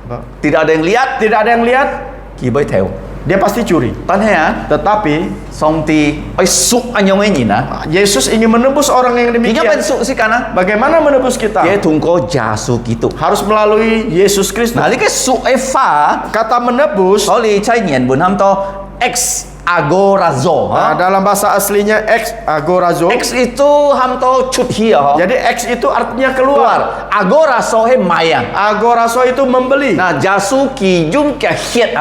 啊，tidak ada yang lihat， tidak ada yang lihat, 佢會跳。 dia pasti curi. 但係啊， Tetapi 上帝愛贖安樣嘅人啊， Yesus ingin menebus orang yang 點樣 demikian. 贖先kan啊？ Bagaimana menebus kita? 佢通過耶穌基督。 Harus melalui Yesus Kristus. 嗱，呢個贖嘅法， Kata menebus 我哋喺原文喊到 ex agorazo， dalam bahasa aslinya ex agorazo. X itu ham to cut hiya. Jadi ex itu artinya keluar. Keluar. Agorazo he maya. Agorazo itu membeli. Nah, jasu ki jum ka hiet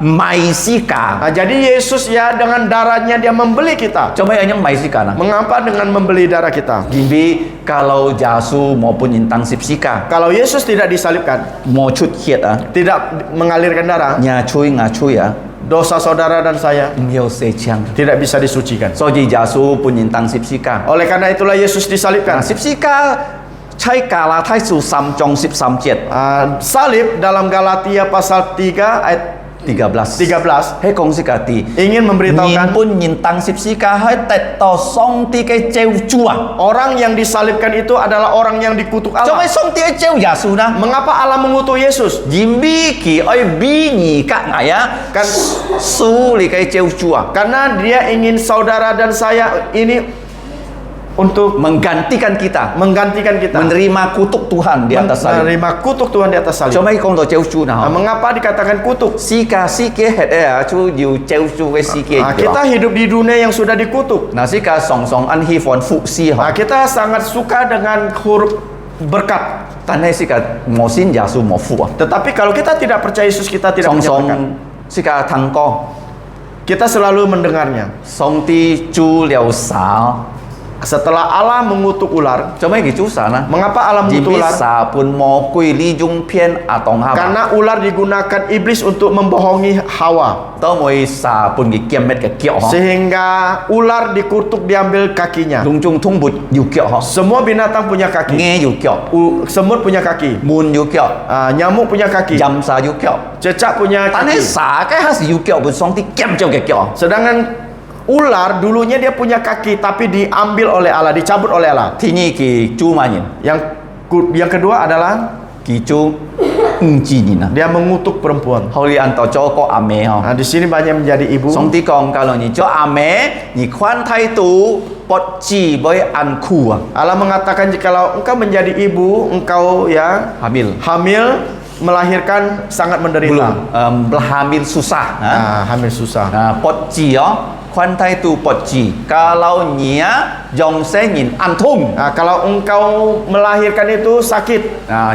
maisika. Jadi Yesus ya dengan darahnya dia membeli kita. Coba yang maisika nah. Mengapa dengan membeli darah kita? Gimbi kalau jasu maupun intang sipsika Kalau Yesus tidak disalibkan, mau cut hiet tidak mengalirkan darah, nyacui ngacui dosa saudara dan saya miao sechang. tidak bisa disucikan. So ji jasu pun intang sipsika. Oleh karena itulah Yesus Nah, disalibkan. sipsika ใช้กาลาไทสุ3จง13 Salib dalam Galatia pasal 3 ayat 13 13 ให้กงสิกาตี ingin nhìn memberitahukan pun nhìn tăng sip sika hai tet to song ti cái treo chua orang yang disalibkan itu adalah orang yang dikutuk cho mấy Allah. song ti treo Yesu na Mengapa Allah mengutuk Yesus? Jimbi ki oi bi ni ka ngaya Kan su li cái treo chua karena dia ingin saudara dan saya ini untuk menggantikan kita kita menerima kutuk Tuhan di atas salib. menerima kutuk Tuhan di atas salib. Cho mấy con to treo chua Nah, na mengapa dikatakan kutuk? sika sike het chu yu treo chu cái sike Kita hidup di dunia yang sudah dikutuk. na sika song song an hi fon fu si ha Kita sangat suka dengan huruf berkat. tan hai sika mo sin Yesu mo fu Tetapi kalau kita tidak percaya Yesus, kita tidak song punya berkat. song sika thang ko Kita selalu mendengarnya. song ti chu liao sa Setelah Allah mengutuk ular, cho mấy cái chú sa na mengapa Allah Jim mengutuk biết ular? sa pun mo kui li jung phiên a tong ha ba Karena ular digunakan iblis untuk membohongi Hawa. to moi sa pun cái kiam met cái kiệu ho Sehingga ular dikutuk diambil kakinya. lung chung thung bụt yu kiệu ho Semua binatang punya kaki. nghe yu kiệu Semut punya kaki. mun yu kiệu Nyamuk punya kaki. jam sa yu kiệu Cecak punya tan kaki. hết sa cái has yu kiệu bụt song ti kiam cho cái kiệu Sedangkan ular dulunya dia punya kaki tapi diambil oleh Allah, dicabut oleh Allah. thì nhi ki chu ma nhìn Yang kedua adalah ki chu chi nhìn na dia mengutuk perempuan. holi an to cho ko ame ho Nah, di sini banyak menjadi ibu. song ti kong kalau ni cho ame ni khoan thai tu pot chi với an khu Allah mengatakan jikalau engkau menjadi ibu, engkau ya hamil hamil melahirkan sangat menderita. belum hamil susah Hamil susah. pot chi khoan thai tu pot chi kalau nia dòng sẽ nhìn ăn thung Kalau engkau melahirkan itu sakit.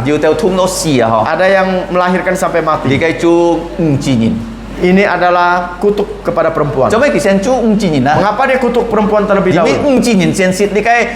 dư theo thung nó xì ho Ada yang melahirkan sampai đi mati. cái chu chi nhìn Ini adalah kutuk kepada perempuan. cho mấy cái sen chu chi nhìn na Mengapa dia kutuk perempuan terlebih đi dahulu? mấy chi nhìn sen sit đi cái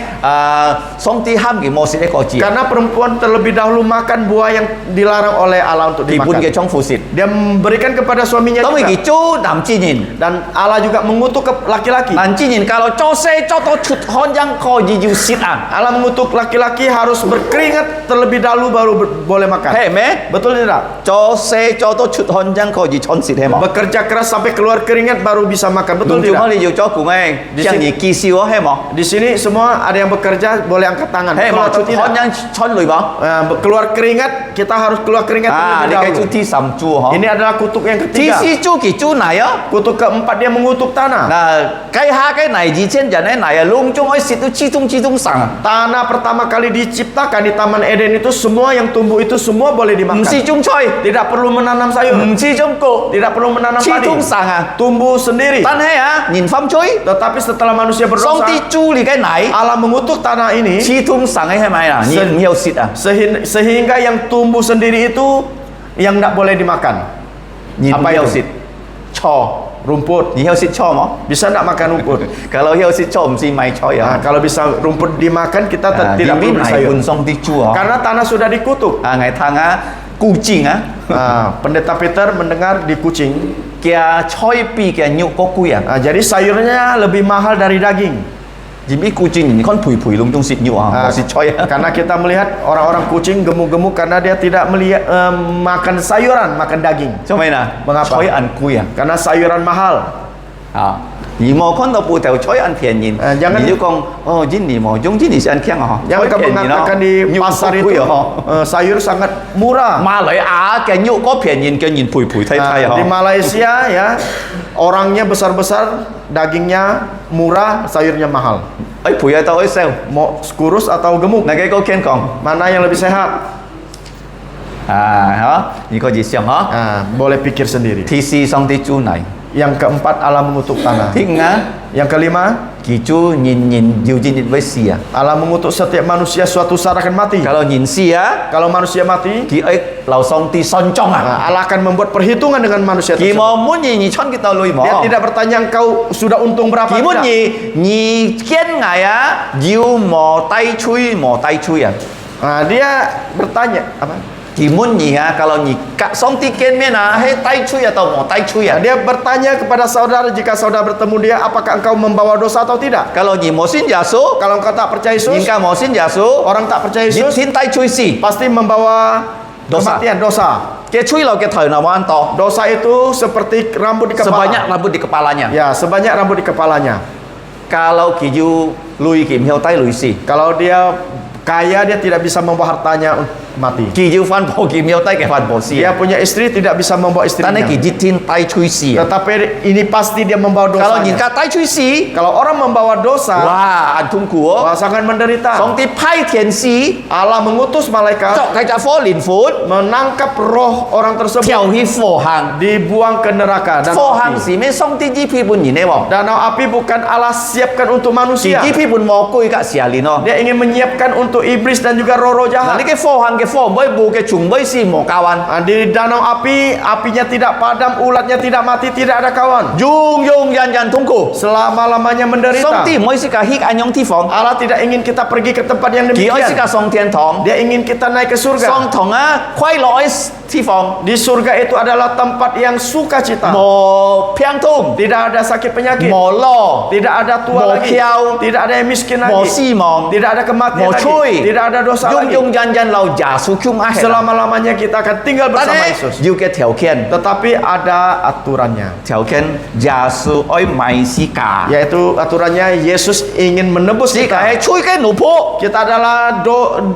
song ti ham cái mo sit cái chi Karena perempuan terlebih dahulu makan buah yang dilarang oleh Allah untuk thì bun cái dimakan. trong phu sit Dia memberikan kepada suaminya tao mấy cái juga. chu nam chi nhìn Dan Allah juga mengutuk ke laki-laki. nam chi nhìn kalau cho xe cho to chut hon yang ko ji ju sit Allah mengutuk laki-laki harus berkeringat terlebih dahulu baru boleh makan. hey me Betul tidak? cho xe cho to chut hon yang ko ji chon sit he 冇？ Bekerja keras sampai keluar keringat baru bisa makan. Betul 隆中 tidak? 我哋要咗cùng誒， Di 將 sini- 你記笑係冇？ Di sini semua ada yang bekerja boleh angkat tangan. 係 Betul 冇？ atau 出 tidak? 汗yang 出淚冇？ Keluar keringat, kita harus keluar keringat 啊， terlebih 你繼 dahulu. 續第三組嗬。 Ini adalah kutuk yang 第 ketiga. 四組佢組嚟啊！ Kutuk keempat dia mengutuk tanah. 嗱，計下嘅嚟2000人咧嚟啊，隆中可以蝕到之中生啊！ Tanah pertama kali diciptakan di Taman Eden itu semua yang tumbuh itu semua boleh 唔 dimakan. 是種菜， Tidak perlu menanam sayur, 唔是種谷， tidak perlu menanam 之 padi. 中生啊！ Tumbuh sendiri. 但係啊，年份吹， Tetapi setelah manusia 上 berdosa, 啲豬嚟嘅嚟， Allah mengutuk tanah ini 之中生嘅係咪啊？你唔要蝕啊！ sehingga yang tumbuh sendiri itu yang tidak boleh dimakan. 你唔 Apa 要 itu? 蝕， Cho, rumput. 你要蝕錯冇？ Bisa tidak makan rumput? Kalau 要蝕錯唔是買菜 Nah, 啊！ kalau bisa rumput dimakan kita 啊， tidak 邊 perlu 係 bersayur. 換送啲豬啊？ Karena tanah sudah dikutuk. 啊，係睇下固證啊， Pendeta Peter mendengar di Kucing. 嘅菜比嘅肉個貴啊！ Jadi sayurnya lebih mahal dari daging. 而啲固證你看賠隆中蝕肉啊，冇蝕菜啊！ Karena kita melihat orang-orang Kucing gemuk-gemuk karena dia tidak melihat makan sayuran, makan daging. 做咩啊？ Mengapa? 菜銀貴啊！ Karena sayuran mahal. 啊！而我看到背頭彩銀便宜， jangan- 你要講哦，印尼冇，用印尼先強啊！ Yang kamu mengatakan di pasar itu sayur sangat murah. 馬來亞嘅肉嗰便宜，竟然賠睇睇 Di 啊！ Malaysia ya orangnya besar-besar, dagingnya murah, sayurnya mahal. 誒賠喺度去 sell， Mau kurus atau gemuk, 嗱幾個傾講 mana yang lebih sehat? 啊嚇，你個熱上嚇， Boleh pikir sendiri. 第四上啲豬嚟， Yang keempat Allah mengutuk tanah. 聽啊， Yang kelima 記住人要人會死啊！ Allah mengutuk setiap manusia suatu saat akan mati. Kalau 人死啊， Kalau manusia mati, 佢愛留上啲信眾啊！ Allah akan membuat perhitungan dengan manusia 佢 tersebut. 冇滿意你穿幾多類冇？ Dia tidak bertanya engkau sudah untung berapa. 佢滿 Tidak. 意你堅毅啊，要冇低吹啊！ Dia bertanya apa? 佢滿意啊，kalau 你上啲見面啊，係低吹啊，到冇低吹啊！ Dia bertanya kepada saudara jika saudara bertemu dia, apakah engkau membawa dosa atau tidak? kalau 你冇信耶穌， Kalau engkau tak percaya 人 Yesus, 家冇信耶穌， orang tak percaya 你 Yesus 天低吹死， pasti membawa Dosa. kematian, dosa. 嘅吹落嘅頭嗱冇多， Dosa itu seperti rambut di kepala. sebanyak rambut di kepalanya. Ya, sebanyak rambut di kepalanya. Kalau 佢要累佢唔曉低累死， Kalau dia kaya, dia tidak bisa membawa hartanya mati. 佢要翻破佢唔曉低嘅翻破死。 Dia punya istri tidak bisa membawa 但係 istrinya. 佢一天低吹死啊！ Tetapi ini pasti dia membawa kalau 人 dosanya. 家低吹死， Kalau orang membawa dosa, 哇，很痛苦哦！ wah, sangat menderita. 上帝派天使 Allah mengutus malaikat 捉佢隻火連款， menangkap roh orang tersebut, 跳去火坑。 dibuang ke neraka. 火 Danau 坑 api. 是咩？上帝支配本人呢喎， Danau api bukan Allah siapkan untuk 自 manusia. 支配本魔鬼嘅時候練咯。 Dia ingin menyiapkan untuk iblis dan juga roh-roh 嗱，呢 jahat. 個火坑嘅火唔可以冇嘅，全部是冇教運， Di danau api, apinya tidak padam, ulatnya tidak mati, tidak ada kawan. 人痛苦。 Selama-lamanya 上 menderita. 帝唔可以是個黑暗用地方， Allah tidak ingin kita pergi ke tempat yang 佢可以是個 demikian. 上天堂。 Dia ingin kita naik ke 上 surga. 堂啊，快樂嘅地方， Di surga itu adalah tempat yang sukacita. 冇病痛， Tidak ada sakit penyakit. 冇攞， Tidak ada tua Mau lagi. kiau. Tidak ada yang miskin 冇 lagi. 死亡， Tidak ada kematian Mau lagi. cuy. Tidak ada dosa 用 lagi. 用人留耶穌叫阿係。 Selama-lamanya kita akan tinggal 但 bersama 係 Yesus. 要嘅條件， Tetapi ada aturannya. 條件耶穌愛買世界， Yaitu aturannya Yesus ingin menebus 世界 kita. 係吹嘅奴僕， Kita adalah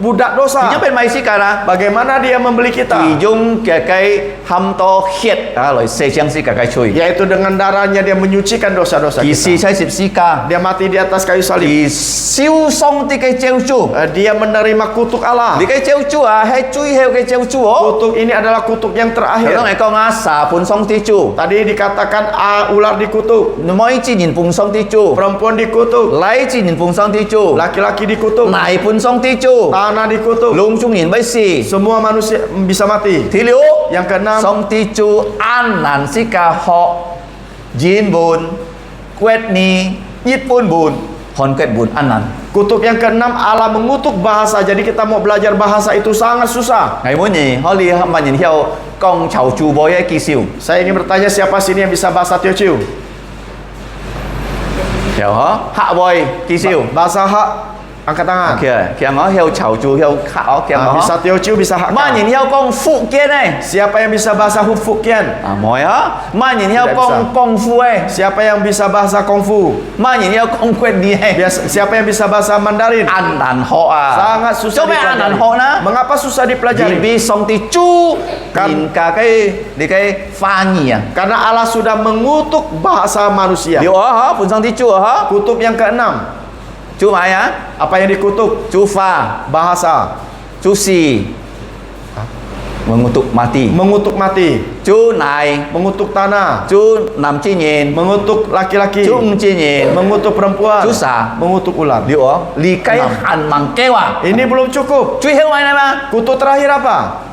budak 點 dosa. 樣俾買世界啦？ Bagaimana dia membeli 其 kita? 中嘅含多血啊，來射向世界嘅吹， Yaitu dengan darahnya dia menyucikan dosa-dosa 而死 kita. 喺十字架， Dia mati di atas kayu 而 salib. 燒上帝嘅救主。 Dia menerima kutuk Allah. 你嘅救主啊，係最後嘅救主哦。 Kutuk ini adalah kutuk yang 頭 terakhir. 先嚟講啊，撒判上帝主， Tadi dikatakan ular dikutuk, 每自然判上帝主， perempuan dikutuk, 禮自然判上帝主， laki-laki dikutuk, 泥判上帝主， tanah dikutuk. 隆中人不死。 Semua manusia bisa mati. 第六， Yang keenam, 上帝主安難世界學人本、決你一般本、韓決本安難。 kutuk yang keenam Allah mengutuk bahasa. Jadi kita mau belajar bahasa itu sangat susah. 係本人可以問人後講籌住波嘅介紹， Saya ingin bertanya siapa sini yang bisa bahasa Teochew? 有嗬客位介紹， Bahasa hak Angkat tangan. OK，其實我曉潮州曉客哦，其實 Bisa Teochew, bisa Hakka. 乜人曉講福建呢？ Siapa yang bisa bahasa Hokkien? 啊，唔係啊，乜人曉 Tidak 講 bisa. 功夫呢？ Siapa yang bisa bahasa Kungfu? 乜人曉講國語呢？ Siapa yang bisa bahasa Mandarin? 很難學啊！ Sangat susah 做咩很難 dipelajari. 學呢？ Mengapa susah 因 dipelajari? 為上帝主人家嘅你嘅翻譯啊， Karena Allah sudah mengutuk bahasa manusia. 了啊，本上帝主啊， Kutub yang keenam, 主買啊， apa yang dikutuk? 主法， Bahasa. 主事，mengutuk mati， Mengutuk mati, 主奶， mengutuk tanah, 主男之人， mengutuk laki-laki, 主五之人， mengutuk perempuan, 主啥？ mengutuk ular. 了啊，理解很問嘅話， Ini belum cukup. 最後係嘛？ Kutub terakhir apa?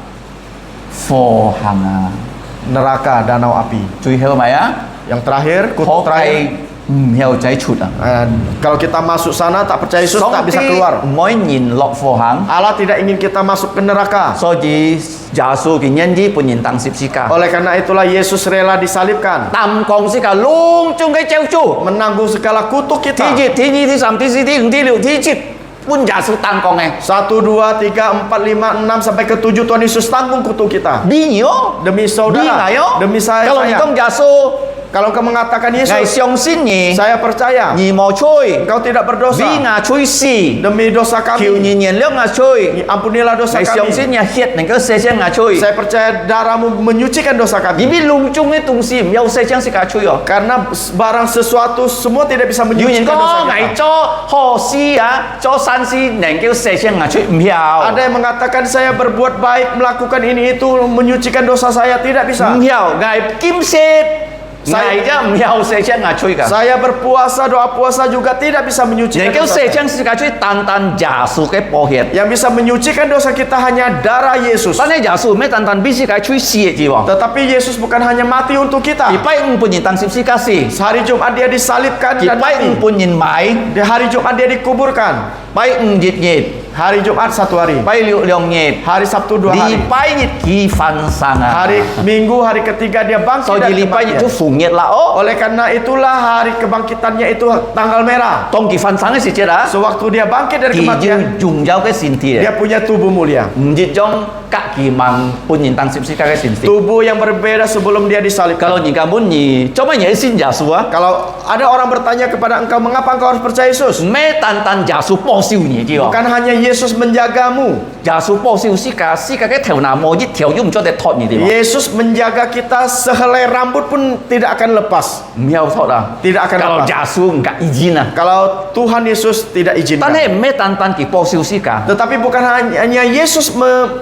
火行啊， Neraka, danau api. 最後咪啊， Yang terakhir, 可 kutub 計 terakhir. 唔曉仔出啊。 Kalau kita masuk sana tak percaya Yesus tak bisa keluar. 每年落火行， Allah tidak ingin kita masuk ke neraka. 所以耶穌嘅恩子本人當十字架， Oleh karena itulah Yesus rela disalibkan, 擔降十字架隆重嘅救主。 menanggung segala kutuk 第 kita. 一、第二、第三、第四、第五、第六、第七，本耶穌擔降嘅。 1, 2, 3, 4, 5, 6 sampai ke 7 Tuhan Yesus tanggung kutuk kita. 你哦， Demi 你 saudara, 係哦。 demi saya. kalau 你 saya. 講耶穌， Kalau kau mengatakan 係 Yesus, 相信你， saya percaya 你冇罪， engkau tidak 你 berdosa. 牙吹死， Demi dosa 求 kami, 你原諒牙吹， ampunilah dosa 係相 kami. 信你血能夠洗淨牙吹。 Saya percaya darahmu menyucikan dosa 你 kami. 邊隆重嘅東西唔有洗淨是牙吹哦。 Karena barang sesuatu semua tidak bisa 有人 menyucikan dosa 講係 kita. 做好事啊，做善事能夠洗淨牙吹，唔曉。 Ada yang mengatakan saya berbuat baik, melakukan ini itu menyucikan dosa saya, tidak 唔 bisa. 曉，係金色，係啫唔曉洗淨牙吹㗎。 Saya berpuasa, doa puasa juga tidak bisa 能 menyucikan 夠 dosa 洗 saya. 淨是牙吹，單單耶穌嘅寶血。 Yang bisa menyucikan dosa kita hanya darah Yesus. 但係耶穌唔係單單必須牙吹死嘅啫喎。 Tetapi Yesus bukan hanya mati untuk 禮 kita. 拜五本人當十字架死， Hari Jumat dia disalibkan 禮 dan 拜 mati. 五本人埋， Di hari Jumat dia dikuburkan. 禮拜五日日， Hari Jumat 1 hari. 禮拜六兩日， Hari Sabtu 2 hari. 禮拜日佢翻生啊。 Hari Minggu hari ketiga dia 所 bangkit 以 dari 禮拜日 kematian. 就復日啦哦。 Oleh karena itulah hari kebangkitannya itu tanggal merah. 當佢翻生嘅時節啊， Sewaktu dia bangkit dari 佢 kematian, 要擁有嘅身體 dia punya tubuh mulia. 唔係種隔佢問本人當十字架嘅身體。 Tubuh yang berbeda sebelum dia disalibkan. Kalau ni kamu ni, coba ni sin Yesus ah. Kalau ada orang bertanya kepada engkau, mengapa engkau harus percaya Yesus? Me tan tan Yesus 保守你嘅喎。 Bukan hanya Yesus menjagamu. Yesus 保守世界，世界嘅頭拿冇一條都唔做得脫你哋喎。 Yesus menjaga kita sehelai rambut pun tidak akan lepas. 唔有脫啊。 Tidak akan Kalau lepas. Yesus唔甲izin ah. Kalau Tuhan Yesus tidak 但 izinkan. 係咩單單佢保守世界， Tetapi bukan hanya Yesus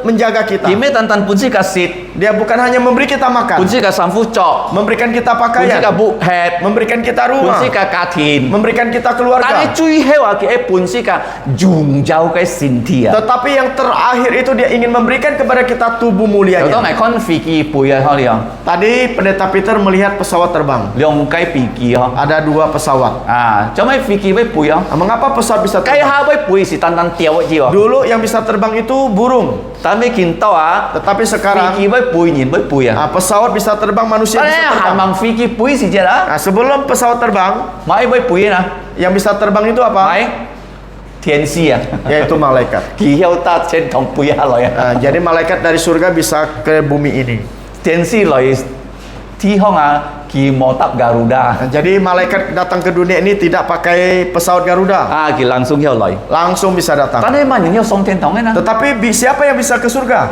menjaga kita. 佢咩單單本世界食， Dia bukan hanya memberi kita 本 makan, 世界衫褲着， memberikan kita 本世界 pakaian, 木吃， memberikan kita 本 rumah, 世界家庭。 memberikan kita 但係 keluarga. 最後啊，佢喺本世界擁有嘅身體啊。 Tetapi yang terakhir itu dia ingin memberikan kepada kita tubuh 有當 mulianya. 係看飛機背啊，可能 Tadi pendeta Peter melihat pesawat terbang. 兩架飛機嗬。 Ada 2 pesawat. 啊，做咩飛機要背啊？ Nah, mengapa pesawat bisa 計 terbang? 下要背是單單掉嘅啫喎。 Dulu yang bisa terbang itu burung, 但係見到啊， tetapi 飛 sekarang 機要背人要背啊。 pesawat bisa terbang, manusia 但係 bisa 行 terbang. 望飛機背是啫啦， Nah, sebelum pesawat terbang, 買要背啊， yang bisa terbang itu apa? 買天使啊， Yaitu malaikat. 佢要搭天堂背下來啊， Nah, jadi malaikat dari surga bisa ke bumi ini. 天使來天空啊，佢冇搭 Garuda， Nah, jadi malaikat datang ke dunia ini tidak pakai pesawat Garuda, 啊，佢 langsung 要來。 langsung bisa 但 datang. 係萬人要上天堂嘅呢？ Tetapi siapa yang bisa ke surga?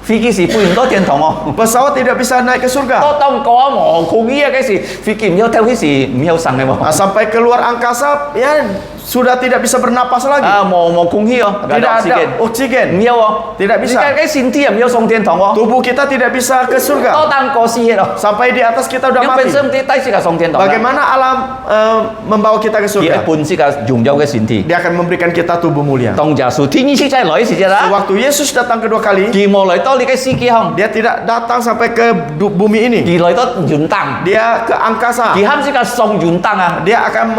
飛機是背唔到天堂喎。 Pesawat tidak bisa naik ke surga. 都當講啊，冇空衣啊，嗰時飛機唔要跳，嗰時唔要上嘅喎。 Nah, sampai keluar angkasa, ya sudah tidak bisa bernapas lagi. 啊，冇空氣哦， Tidak ada 唔 oksigen. 要喎。 Tidak bisa. 你嘅身體唔要上天堂喎。 Tubuh kita tidak bisa ke 都 surga. 當過死嘅咯。 Sampai di atas kita udah 因為本 mati. 身啲低世界上天堂啦。 Bagaimana alam membawa kita ke 佢喺 surga? 本世界擁有嘅身體。 Dia akan memberikan kita tubuh mulia. 當耶穌天意識真係來時啫啦， Waktu Yesus datang kedua kali, 佢冇來到你嘅世界行， dia tidak datang sampai ke bumi ini. 佢來到遠燈， Dia ke angkasa. 佢喺世界上遠燈啊， Dia akan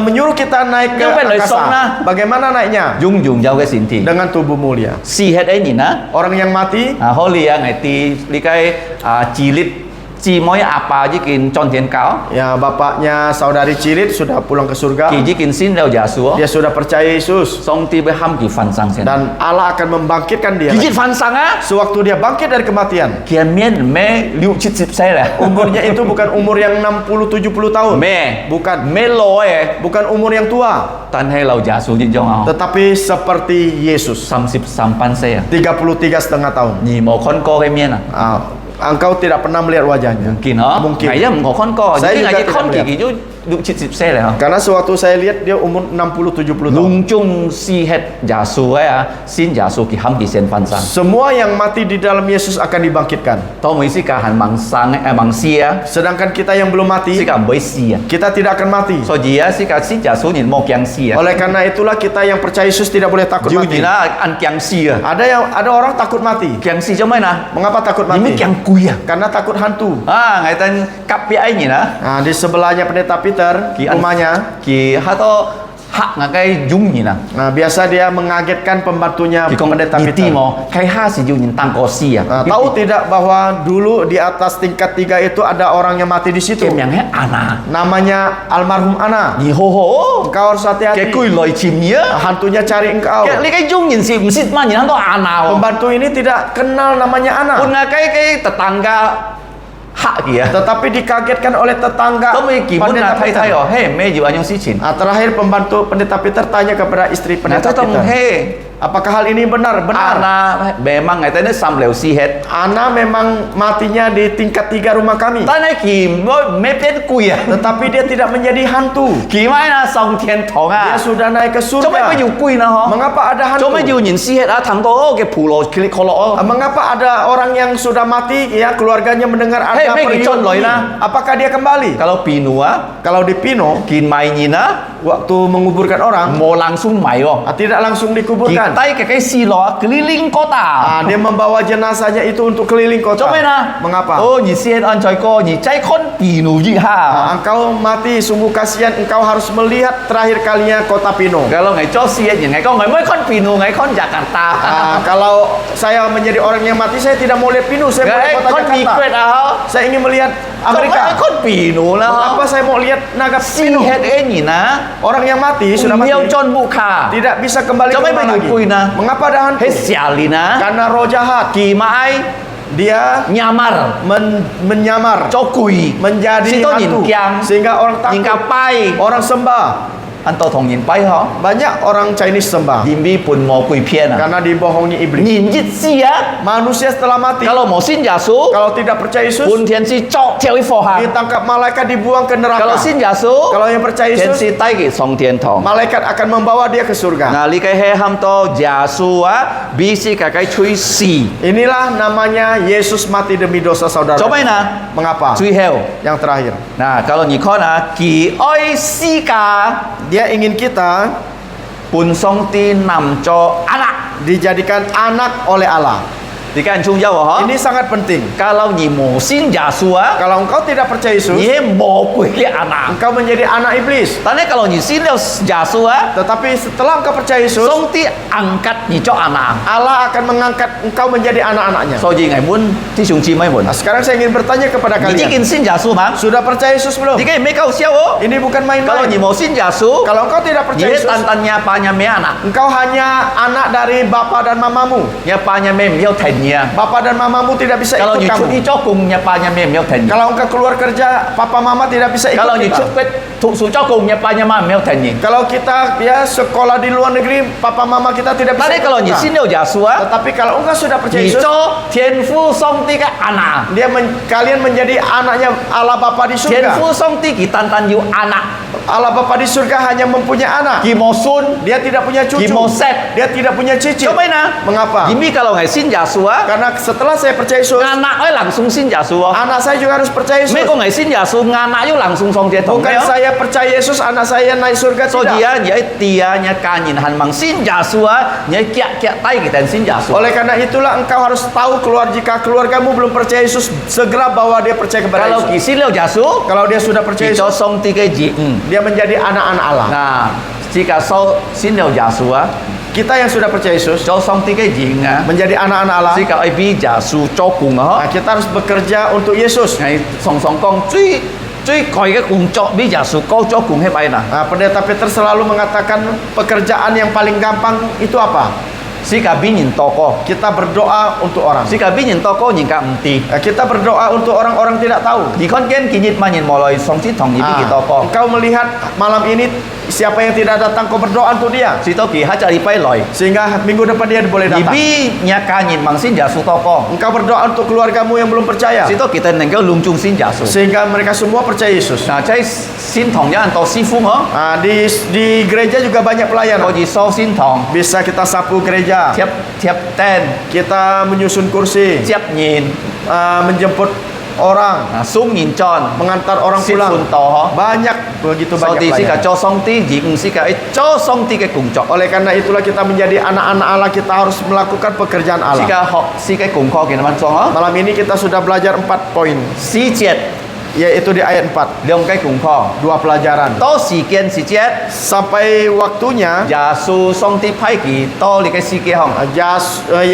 menyuruh kita naik ke Dia boleh song lah. angkasa. Bagaimana naiknya? 擁有嘅身體。 Dengan tubuh mulia. 死喺一年啊， Orang yang mati 啊，可能啊，係啲你嘅啊智力 Chị mới apa ji kin chon thiên cao. Ya, bapaknya saudari Cirit sudah pulang ke surga. Kỳ ji kin sin leo giả xuống. Dia sudah percaya Yesus Song ti với ham kỳ phần sang sen. dan Allah akan membangkitkan dia. Kỳ ji phần sang á. Sewaktu dia bangkit dari kematian, Kian miên mê liu chít chít xe là. umurnya itu bukan umur yang 60-70 tahun. Mê. Bukan. Mê lô ấy. Bukan umur yang tua, Tan hay lau giả xuống trên trong ao. tetapi seperti Yesus. Sampan xe. 33,5 tahun. Nhìn một con co cái miên à. Engkau tidak pernah melihat wajahnya. Mungkin hả? Mungkin. Ngày một con co. Saya Jadi juga ngày tidak con kỳ melihat. kỳ chú liu chít chít xe là hả? Karena sewaktu saya lihat dia umur 60-70 tahun. Lung chung si het giả xuống ấy à. Xin giả xuống kỳ ham kỳ sen phần sang. Semua yang mati di dalam Yesus akan dibangkitkan. Tao mới si cả hẳn bằng sang bằng xia. Sedangkan kita yang belum mati, Si cả với xia. kita tidak akan mati. So gì á si cả xin giả xuống nhìn một kiang xia. Oleh karena itulah kita yang percaya Yesus tidak boleh takut Dù mati. nhìn là ăn kiang xia. Ada orang takut mati. Kiang xia cho mấy nè. Mengapa takut Nhìn mới mati? kiang cùi à. Karena takut hantu. À ngày tên cặp với anh nhìn á. Nah, di sebelahnya pendeta Peter, rumahnya. Kỳ hát to hạ là cái dung nhìn à. Nah, biasa dia mengagetkan pembantunya Kỳ con pendeta đi Peter. tim mà cái ha si dung nhìn tăng có xia. Tahu tidak bahwa dulu di atas tingkat 3 itu ada orang yang mati di situ. Kem yang hết ana. Namanya almarhum Ana. Nhìn hồ hồ. Engkau harus Cái hati-hati. cùi lời chìm nhớ. Hantunya cari engkau. Cái dung nhìn si mesti mà nhìn hắn to ana. Pembantu ini tidak kenal namanya Ana. Pun cái tetangga hạ kìa. Tetapi dikagetkan oleh tetangga Có mấy kỳ muốn pendeta là thay thay Peter. rồi. Hey, mê dự anh si chín. Terakhir pembantu pendeta Peter tanya kepada istri Nah, pendeta tôi tông Peter. hey. Apakah hal ini benar? Benar. Ana memang ngày tới nó xăm lều si hết. Ana memang matinya di tingkat 3 rumah kami. Ta nói kỳ mê biết cùi à. Tetapi dia tidak menjadi hantu. Kỳ mai là song thiên thong Dia à. sudah naik ke Cho mấy surga. có dù cùi nào hả? Mengapa ada Cho hantu? mấy dù nhìn si hết à thằng đó cái phù lô kili kolo. Mengapa ada orang yang sudah mati ya keluarganya mendengar ada Hey, mấy cái periuk chon lối ini? na. Apakah dia kembali? Kalau pinu á, Kalau di Pino kỳ mai nhìn á, waktu menguburkan orang mồ langsung mày không? tidak langsung Kỳ dikuburkan. tay cái si lò keliling kota. Dia membawa jenazahnya itu untuk keliling kota. Cho mấy na. Mengapa? Oh, nhìn si hết anh trời co, nhìn trái con pinu gì ha. Engkau mati, sungguh kasihan. Engkau harus melihat terakhir kalinya kota Pino. Kalau ngày cho si hết, ngày con ngày mới con pinu, ngày con Jakarta. Kalau saya menjadi orang yang mati, saya tidak mau lihat Pino, saya mau Ngày lihat kota con bị Jakarta. quên à? Saya ingin melihat Amerika. Amerika. Con pinu là Mengapa saya mau lihat naga si Pino? hết ấy nhìn á. Orang yang mati sudah mati Nhiều chon bu kha. tidak bisa kembali ke Cho mấy rumah bên lagi. người quỳ nè. Mengapa ada hantu? Hết xả lì nè. Karena roh jahat. Kỳ mãi Dia nyamar menyamar cho quỳ. menjadi Si to nhìn hantu kiang. sehingga orang Nhìn takut. cà pai. Orang sembah. Anh to thong nhìn bay hả? Banyak orang Chinese sembah Nhìn bi pun mò quỳ phiền à. karena dibohongi iblis. Nhìn giết si á. Manusia setelah mati Kalau mau xin giả số. kalau tidak percaya Yesus Pun thiên si chọc theo cái phò hàng. ditangkap malaikat dibuang ke neraka. Kalau xin giả số. Kalau yang percaya Thiên Yesus, si tay cái song thiên thong. malaikat akan membawa dia ke surga. Nah, li cái he ham to giả số á. Bi si cả cái chui si. Inilah namanya Yesus mati demi dosa saudara. Cho mấy nè. Mengapa? Chui heo. Yang terakhir, Nah, kalau nhị con à, kỳ oi si cả. dia ingin kita Pun song ti nằm cho anak. dijadikan anak oleh Allah. Thì các anh chung nhau hả? Ini sangat penting. Kalau nhị mổ xin giả số á. Kalau engkau tidak percaya Yesus, Nhị mổ quỷ cái anak. engkau menjadi anak iblis. Ta nói kalau nhị xin leo giả số á. Tetapi setelah engkau percaya Yesus, Song ti angkat nhị cho anak. Allah akan mengangkat engkau menjadi anak-anaknya. So gì ngày muốn thi chúng chi mấy muốn. Nah, sekarang saya ingin bertanya kepada Nhị chỉ kalian. kinh xin giả số mà. Sudah percaya Yesus belum? Thì cái mấy câu siêu hả? Ini bukan Kalau nhị main-main. mổ xin giả số. Kalau engkau tidak percaya Nhị Yesus, tan tan nhà pa nhà mẹ anak. engkau hanya anak dari bapa dan mamamu. Nhà pa nhà mẹ miêu thành nhà. Bapa dan mamamu tidak bisa Kalau ikut nhị chụp kamu. đi cho cùng nhà pa nhà mẹ miêu thành. Kalau engkau keluar kerja, papa mama tidak bisa ikut Kalau nhị kita. chụp cái thuộc số cho cùng nhà pa nhà mẹ miêu thành nhị. Kalau kita ya sekolah di luar negeri, papa mama kita tidak Ta bisa nói kalau ikut nhị kita. xin leo giả số á. Tetapi kalau engkau sudah percaya Nhị Yesus, cho thiên phu song ti cái anak. kalian menjadi anaknya Allah Bapa di Thiên surga. phu song ti kỳ tan tan yêu anak. Allah Bapa di surga hanya mempunyai anak. Kỳ mô sun. Dia tidak punya cucu. Kimoset. Dia tidak punya cicit. Cho mấy nè. Mengapa? Jadi kalau ngày xin giả số á. Karena setelah saya percaya Yesus, Anak ấy langsung xin giả số. anak saya juga harus percaya Yesus. Mấy con ngày xin giả số anak ấy langsung song thiên thong. Bukan saya percaya Yesus, anak saya naik surga So tidak. dia nhảy tia nhảy ca nhìn hành bằng xin giả số á. Nhảy kia kia tay cái tên xin giả số. Oleh karena itulah engkau harus tahu jika keluargamu belum percaya Yesus, segera bawa dia percaya kepada Kalau Yesus. kỳ xin leo giả số. Kalau dia sudah percaya Thì cho Yesus, song ti cái gì. dia menjadi anak-anak Allah. Nah, jika sau xin leo giả số á. kita yang sudah percaya Yesus 做上帝嘅兒啊， menjadi anak-anak Allah. 是教愛俾耶穌做工啊！ Nah, kita harus bekerja untuk Yesus. 係常常講最貴嘅工作俾耶穌高做工係咪嗱？ Nah, Pendeta Peter selalu mengatakan pekerjaan yang paling gampang itu apa? 是教俾人多個， Kita berdoa untuk orang. 是教俾人多個，人家唔知。 Kita berdoa untuk orang-orang tidak tahu. 而看見今日萬人無來上天堂而俾幾多個？ Engkau melihat malam ini siapa yang tidak datang, kau berdoa untuk dia. 是多幾下禮拜來， Sehingga minggu depan dia boleh 而 datang. 俾人家人盲先耶穌多個， Engkau berdoa untuk keluargamu yang belum percaya. 是多kita能夠隆重先耶穌。 Sehingga mereka semua percaya Yesus. 嗱，即係先堂有人多師傅嗬， Nah, di gereja juga banyak 可 pelayanan. 以收先堂， Bisa kita sapu gereja, 貼燈， kita menyusun kursi, 接人， menjemput orang, 啊送人進， mengantar orang 先 pulang. 款多嗬。 Banyak, begitu 所 banyak 以是個 pelayanan. 做上帝，而唔是個做上帝嘅工作。 Oleh karena itulah kita menjadi anak-anak Allah, kita harus melakukan pekerjaan 是 Allah. 個學是個功課嘅乜裝嗬？ Malam ini kita sudah belajar 4 poin, 4節 yaitu di ayat 4, 兩個功課， 2 pelajaran. 多時間時節， Sampai waktunya 耶穌上帝派佢多你嘅世界行。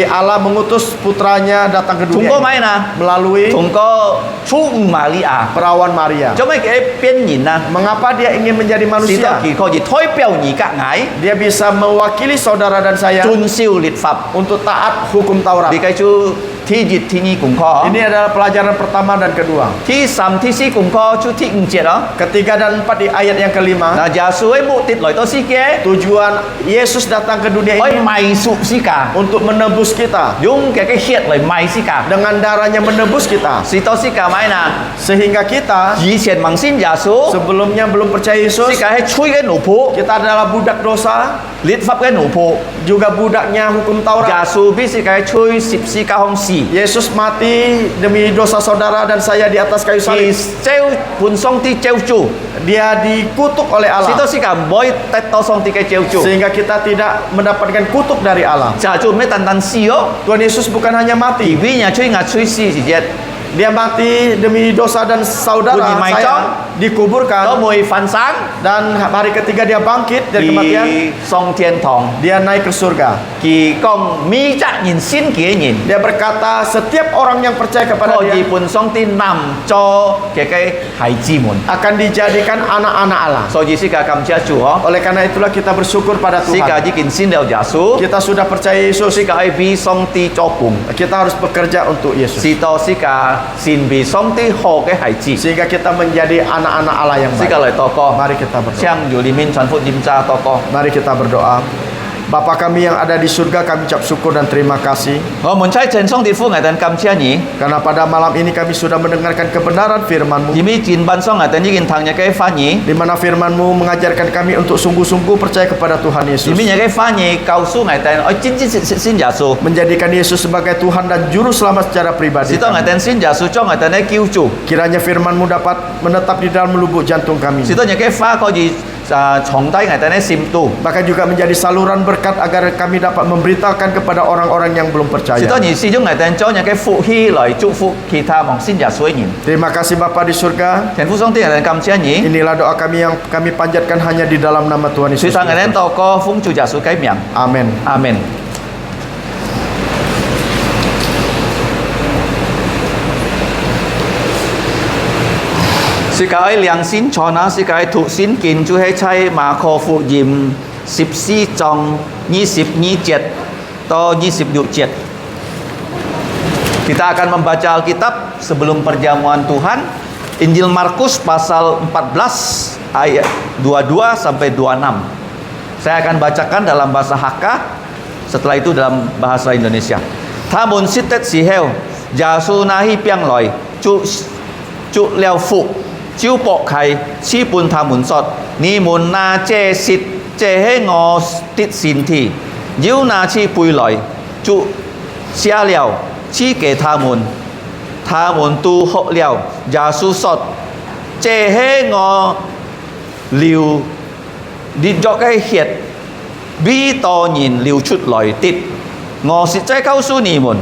Allah mengutus putranya datang ke 通 dunia 過 ini 咩啊？ melalui 通過出瑪利亞， perawan Maria. 做咩嘅變人啊？ Mengapa dia ingin menjadi 是得 manusia? 佢可以代表而隔矮， Dia bisa mewakili saudara dan saya 遵守律法。 untuk taat hukum Taurat. 你繼續ที่1ที่2功課， Ini adalah pelajaran pertama dan kedua. ที่3ที่4功課出ที่5節咯。 Ketiga dan empat di ayat yang kelima. 嗱，耶穌嘅目的來到世界， Tujuan Yesus datang ke dunia 可以 ini 賣贖世界， untuk menebus kita. 用嘅血嚟賣世界， Dengan darahnya menebus kita. 是到世界買嗱。 Sehingga kita 以前盲先耶穌， sebelumnya belum percaya 世 Yesus. 界係吹嘅奴僕， Kita adalah budak dosa. 律法嘅奴僕。 Juga budaknya hukum 耶 Taurat. 穌俾世界吹十字架向死， Yesus mati demi dosa saudara dan saya di atas kayu 而 salib. 招判上帝招住， Dia dikutuk oleh 使 Allah. 到世界唔可以得到上帝嘅招住。 Sehingga kita tidak mendapatkan kutuk dari Allah. 就做咩單單死哦？ Tuhan Yesus bukan hanya 而 mati. 俾人吹牙吹死時節， Dia mati demi dosa dan saudara Bunyi maicong. saya 都 dikuburkan. 會翻生， Dan hari ketiga dia bangkit dari kematian. 而上天堂。 Dia naik ke surga. 佢講每責人先嘅人， Dia berkata setiap orang yang percaya kepada 可以 dia 判上帝南做嘅孩子們。 akan dijadikan anak-anak Allah. 所以世界感謝主哦， Oleh karena itulah kita bersyukur pada 世界 Tuhan. 已經先了耶穌， Kita sudah percaya Yesus. 世界係俾上帝做工。 Kita harus bekerja untuk Yesus. 是到世界善被上帝好嘅孩子，世 Sehingga kita menjadi anak-anak Allah yang 界 baik. 嚟禱告， Mari kita berdoa. 向อยู่裏面傳福音咋禱告。 Mari kita berdoa. Bapa kami yang ada di surga, kami ucap syukur dan terima kasih 我們在真上帝父藝等感謝你， karena pada malam ini kami sudah mendengarkan kebenaran firman-Mu, 因為前班上藝等已經聽日嘅翻譯， di mana firman-Mu mengajarkan kami untuk sungguh-sungguh percaya kepada Tuhan 因 Yesus, 為日嘅翻譯告訴藝等，我真先耶穌， menjadikan Yesus sebagai Tuhan dan Juru Selamat secara pribadi. 是當藝等先耶穌將藝等咧救助， Kiranya firman-Mu dapat menetap di dalam lubuk jantung kami, 是當日嘅花可以從低藝等咧滲度， bahkan juga menjadi saluran berkat agar kami dapat memberitakan kepada orang-orang yang belum 是 percaya. 當然始終藝等將日嘅福氣來祝福其他望先耶穌嘅人。 Terima kasih Bapa di surga. 天父上帝藝等感謝你， Inilah doa kami yang kami panjatkan hanya di dalam nama Tuhan 所以 Yesus 當藝等 Kristus. 禱告奉主耶穌嘅名， Amin. 阿門。世界良心錯那世界ถูกสิ้นกิน就ให้ใช้มาโค福音14章22節到26節. Kita akan membaca Alkitab sebelum perjamuan Tuhan. Injil Markus pasal 14 ayat 22 sampai 26. Saya akan bacakan dalam bahasa Hakka, setelah itu dalam bahasa Indonesia. Tha muốn siết tết xì heo, giả su na hi piang lòi, chu leo phụ, chiu bộ khai, chi bùn tha muốn sọt, ni muốn na chê xịt, chê hê ngò tít xin thì, diu na chi bùi lòi, chu xia leo, chi kể tha muốn tu hộ leo, giả su sọt, chê hê ngò liu đi cho cái hiệt bi to nhìn liều chút lòi tít ngò xịt trái cao su nì mồn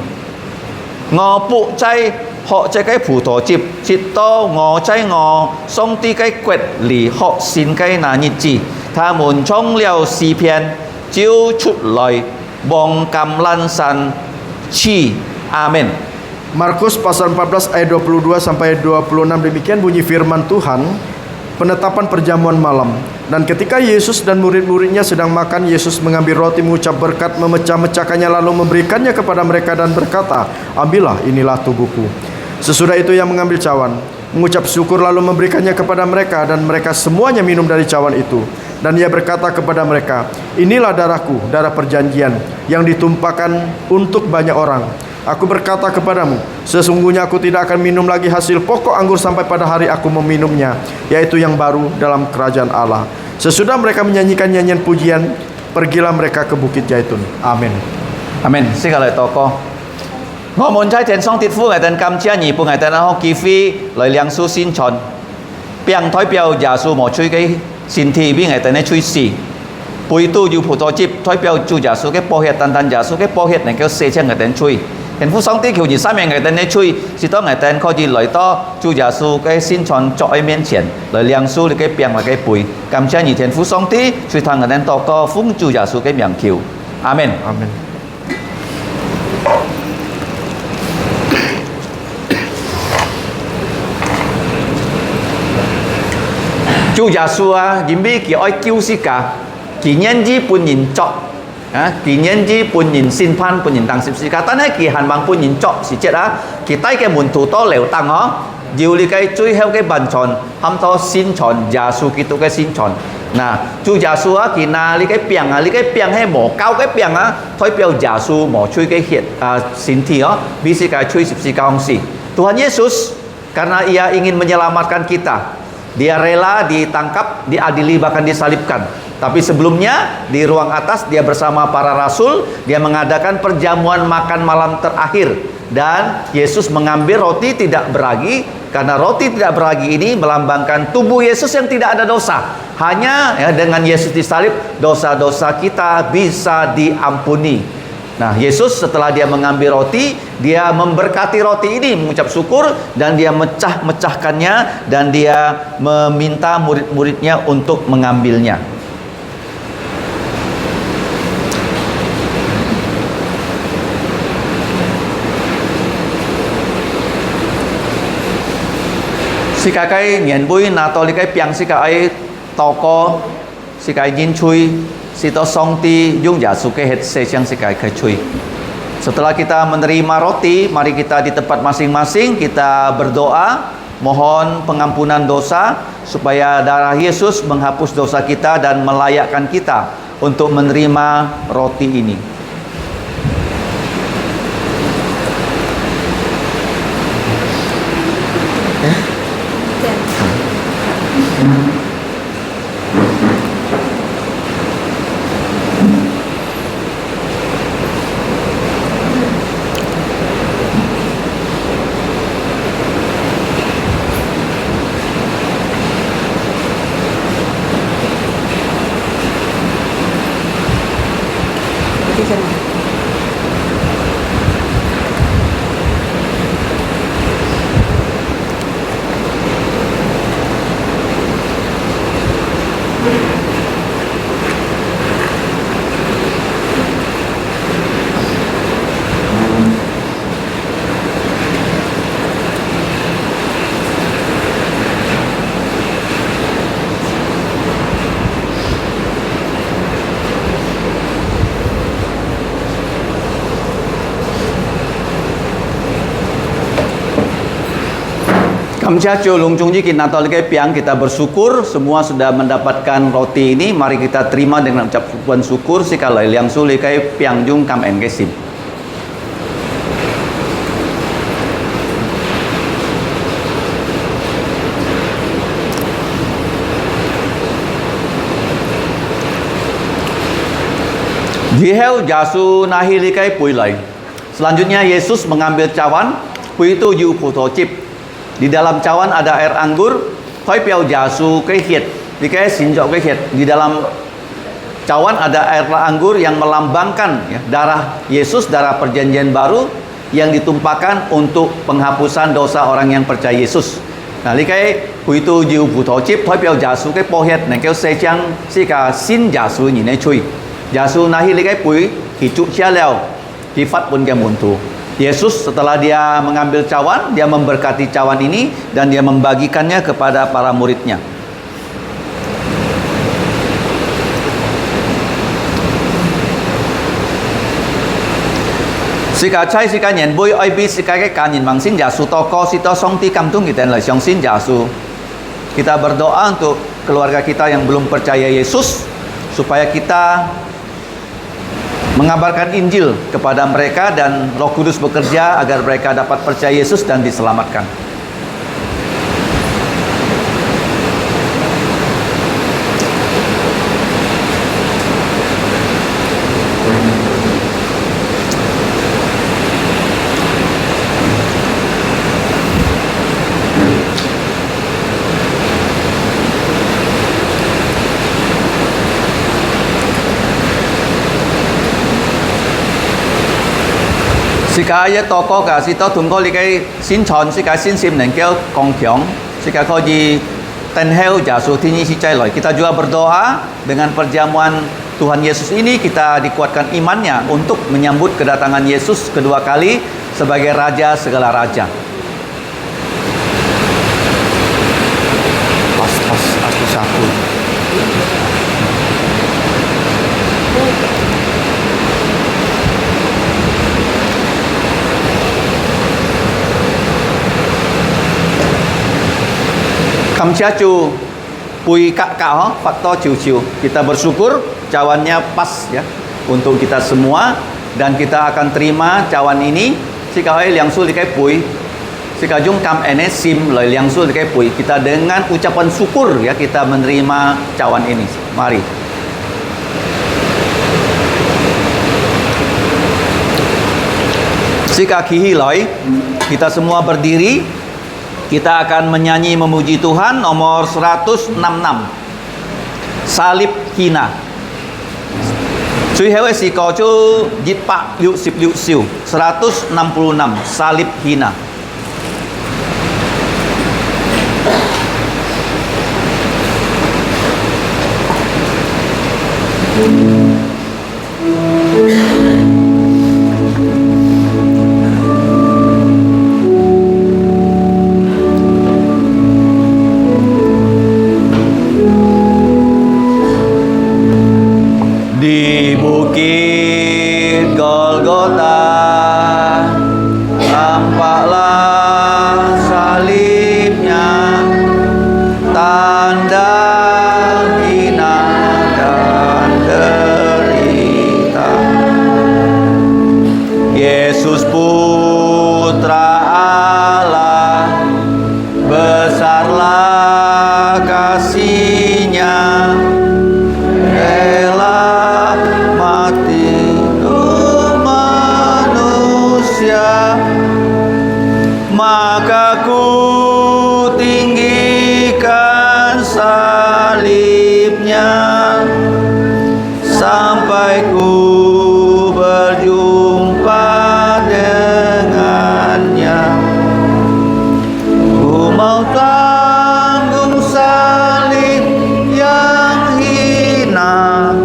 ngò bụ trái họ trái cái phủ thổ chịp xịt to ngò trái ngò xong ti cái quẹt lì họ xin cái nà nhịt chỉ tha mồn trong liều xì phiền 照出來，望禁撚神賜。Amin. Markus pasal 14 ayat 22 sampai 26 demikian bunyi firman Tuhan. Penetapan perjamuan malam. Dan ketika Yesus dan murid-muridnya sedang makan, Yesus mengambil roti, mengucap berkat, memecah-mecahkannya, lalu memberikannya kepada mereka dan berkata, "Ambillah, inilah tubuhku." Sesudah itu ia mengambil cawan, mengucap syukur, lalu memberikannya kepada mereka, dan mereka semuanya minum dari cawan itu. Dan ia berkata kepada mereka, "Inilah darahku, darah perjanjian, yang ditumpahkan untuk banyak orang. Aku berkata kepadamu, sesungguhnya aku tidak akan minum lagi hasil pokok anggur sampai pada hari aku meminumnya, yaitu yang baru dalam kerajaan Allah." Sesudah mereka menyanyikan nyanyian pujian, pergilah mereka ke Bukit Zaitun. Amin. Amen. Xin lời tổ cô. 我們在天上的父，我哋感謝你，pour我哋好機會來領受聖餐，並代表耶穌無罪嘅身體，俾我哋嘅吹死。背都要葡萄汁，代表主耶穌嘅寶血，單單耶穌嘅寶血能夠洗清我哋罪。天父上帝求你赦免我哋嘅罪，使到我哋可以來到主耶穌嘅聖餐桌喺面前，來領受你嘅餅和嘅杯。感謝你，天父上帝，隨聽我哋禱告，奉主耶穌嘅名求，阿門。 Amin. Chúa Giêsu因為佢愛救世界，佢願意本人作，佢願意本人審判，本人當十字架。但係佢限望本人作是節佢帶嘅門徒都留當要你嘅最後嘅文傳，含到宣傳耶穌基督嘅宣傳。嗱，主耶穌佢拿你嘅餅你嘅餅係無酵嘅餅代表耶穌無罪嘅血身體比世界吹十字架方式。Tuhan Yesus karena ia ingin menyelamatkan kita. Dia rela ditangkap, diadili, bahkan disalibkan. Tapi sebelumnya di ruang atas dia bersama para rasul, dia mengadakan perjamuan makan malam terakhir. Dan Yesus mengambil roti tidak beragi, karena roti tidak beragi ini melambangkan tubuh Yesus yang tidak ada dosa. Hanya dengan Yesus disalib, dosa-dosa kita bisa diampuni. Nah, Yesus setelah dia mengambil roti, dia memberkati roti ini, mengucap syukur, dan dia mecah-mecahkannya, dan dia meminta murid-muridnya untuk mengambilnya. Si cái niên vui là tôi cái piang si cái toko si cái yin chui si to song ti yung Yesus ke het sesiang si cái chui. Setelah kita menerima roti, mari kita di tempat masing-masing kita berdoa mohon pengampunan dosa supaya darah Yesus menghapus dosa kita dan melayakkan kita untuk menerima roti ini. Kamcha longjong ji kita tolong piang kita bersyukur semua sudah mendapatkan roti ini, mari kita terima dengan ucapan syukur sekali yang sulit kai piang jung kam en kesim. Dihel jasu nahi likai puilai. Selanjutnya Yesus mengambil cawan, pui itu yu puto chip. Di dalam cawan ada air anggur, thoi piao jasu cái hiệt, di cái sinjok cái hiệt. Di dalam cawan ada air anggur yang melambangkan darah Yesus, darah perjanjian baru yang ditumpahkan untuk penghapusan dosa orang yang percaya Yesus. Nah, li cái pui tu yu puto chip, thoi piao jasu cái po hiệt này kêu se chang si ka sin jasu nhìn này chui. Yasu nahi likai pui hicu cia leo hifat pun kemuntu. Yesus setelah dia mengambil cawan, dia memberkati cawan ini dan dia membagikannya kepada para muridnya. Sika cai sika nyen bui oi bi sika ke kanin mangsin Yasu toko sito song ti kamtung kita lai siang sin Yasu. Kita berdoa untuk keluarga kita yang belum percaya Yesus supaya kita mengabarkan Injil kepada mereka dan Roh Kudus bekerja agar mereka dapat percaya Yesus dan diselamatkan. Sika ye toko ka sito tunggu likai sin chon sika sin sim neng keo kong kiong sika kau di tenheu Yasu tini si cai loi. Kita juga berdoa dengan perjamuan Tuhan Yesus ini kita dikuatkan imannya untuk menyambut kedatangan Yesus kedua kali sebagai Raja segala raja. Pas aku sapu. Kamsiacu pui kak fakto ciu-ciu. Kita bersyukur cawannya pas ya untuk kita semua dan kita akan terima cawan ini. Sika liang su likai pui. Sika jung kam ene sim liang su likai pui. Kita dengan ucapan syukur ya kita menerima cawan ini. Mari. Sika kihi loi. Kita semua berdiri. Kita akan menyanyi memuji Tuhan nomor 166 Salib Hina. Cui hewe si ko chu jit pak liu sip liu siu 166 Salib Hina. Di bukit Golgota tampaklah salibnya, tanda hina dan derita. Yesus putra Allah, besarlah kasih-Nya, rela mati untuk manusia. Maka ku tinggikan salibnya sampai ku berjumpa dengannya. Ku mau tanggung salib yang hina,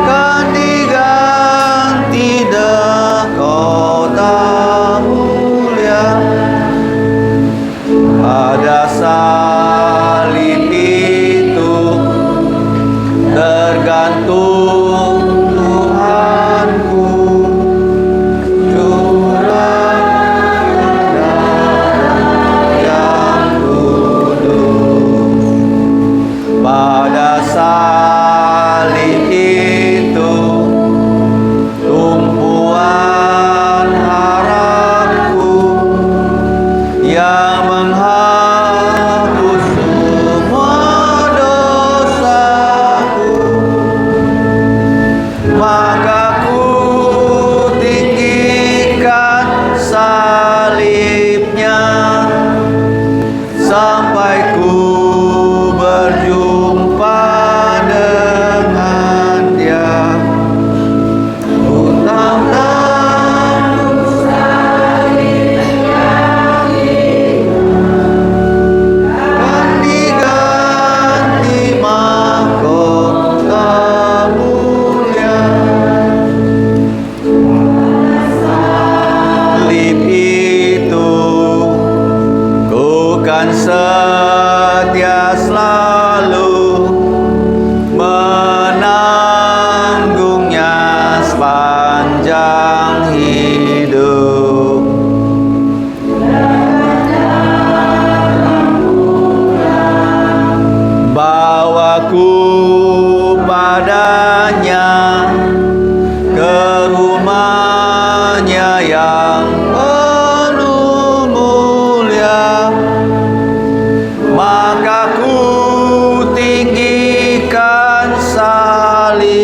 kan diganti mahkota mulia. Pada salib itu tergantung Tuhanku, curahkan darah yang kudus. Pada salib itu tumpuan harapku yang menghapus semua dosaku. padanya, ke rumahnya yang penuh mulia. Maka ku tinggikan salibnya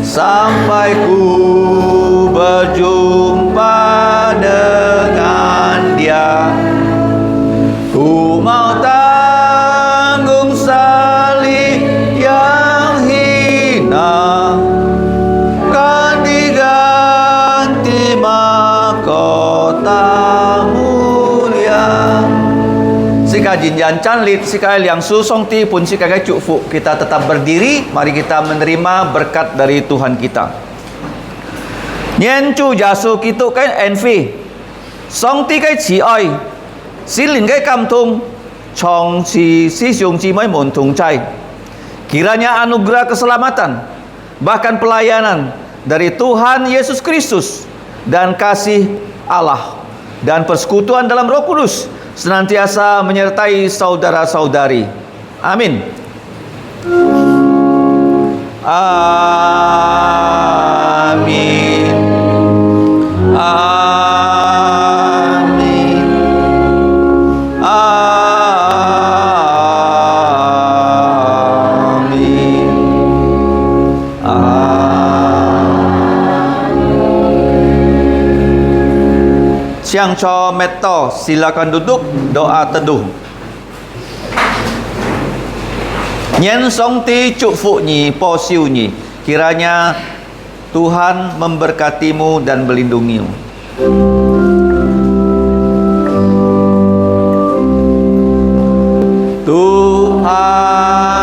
sampai ku berjumpa dengan dia. Ku mau tanggung salib yang hina, kan diganti mahkota mulia. Sika jinjan canlit, sika yang susong ti pun sika kai cukfu. Kita tetap berdiri, mari kita menerima berkat dari Tuhan kita. Nyen chu jasu kitu kai envi, song ti kai chi oi, silin kai kam tung, chong si siung chi mai mon tung cai. Kiranya anugerah keselamatan, bahkan pelayanan dari Tuhan Yesus Kristus dan kasih Allah dan persekutuan dalam Roh Kudus senantiasa menyertai saudara-saudari. Amin. Amin. Amin. Amin. Siang cho meto, silakan duduk, doa teduh. Nyen song ti cuk fu nyi po siu nyi. Kiranya Tuhan memberkatimu dan melindungimu. Tuhan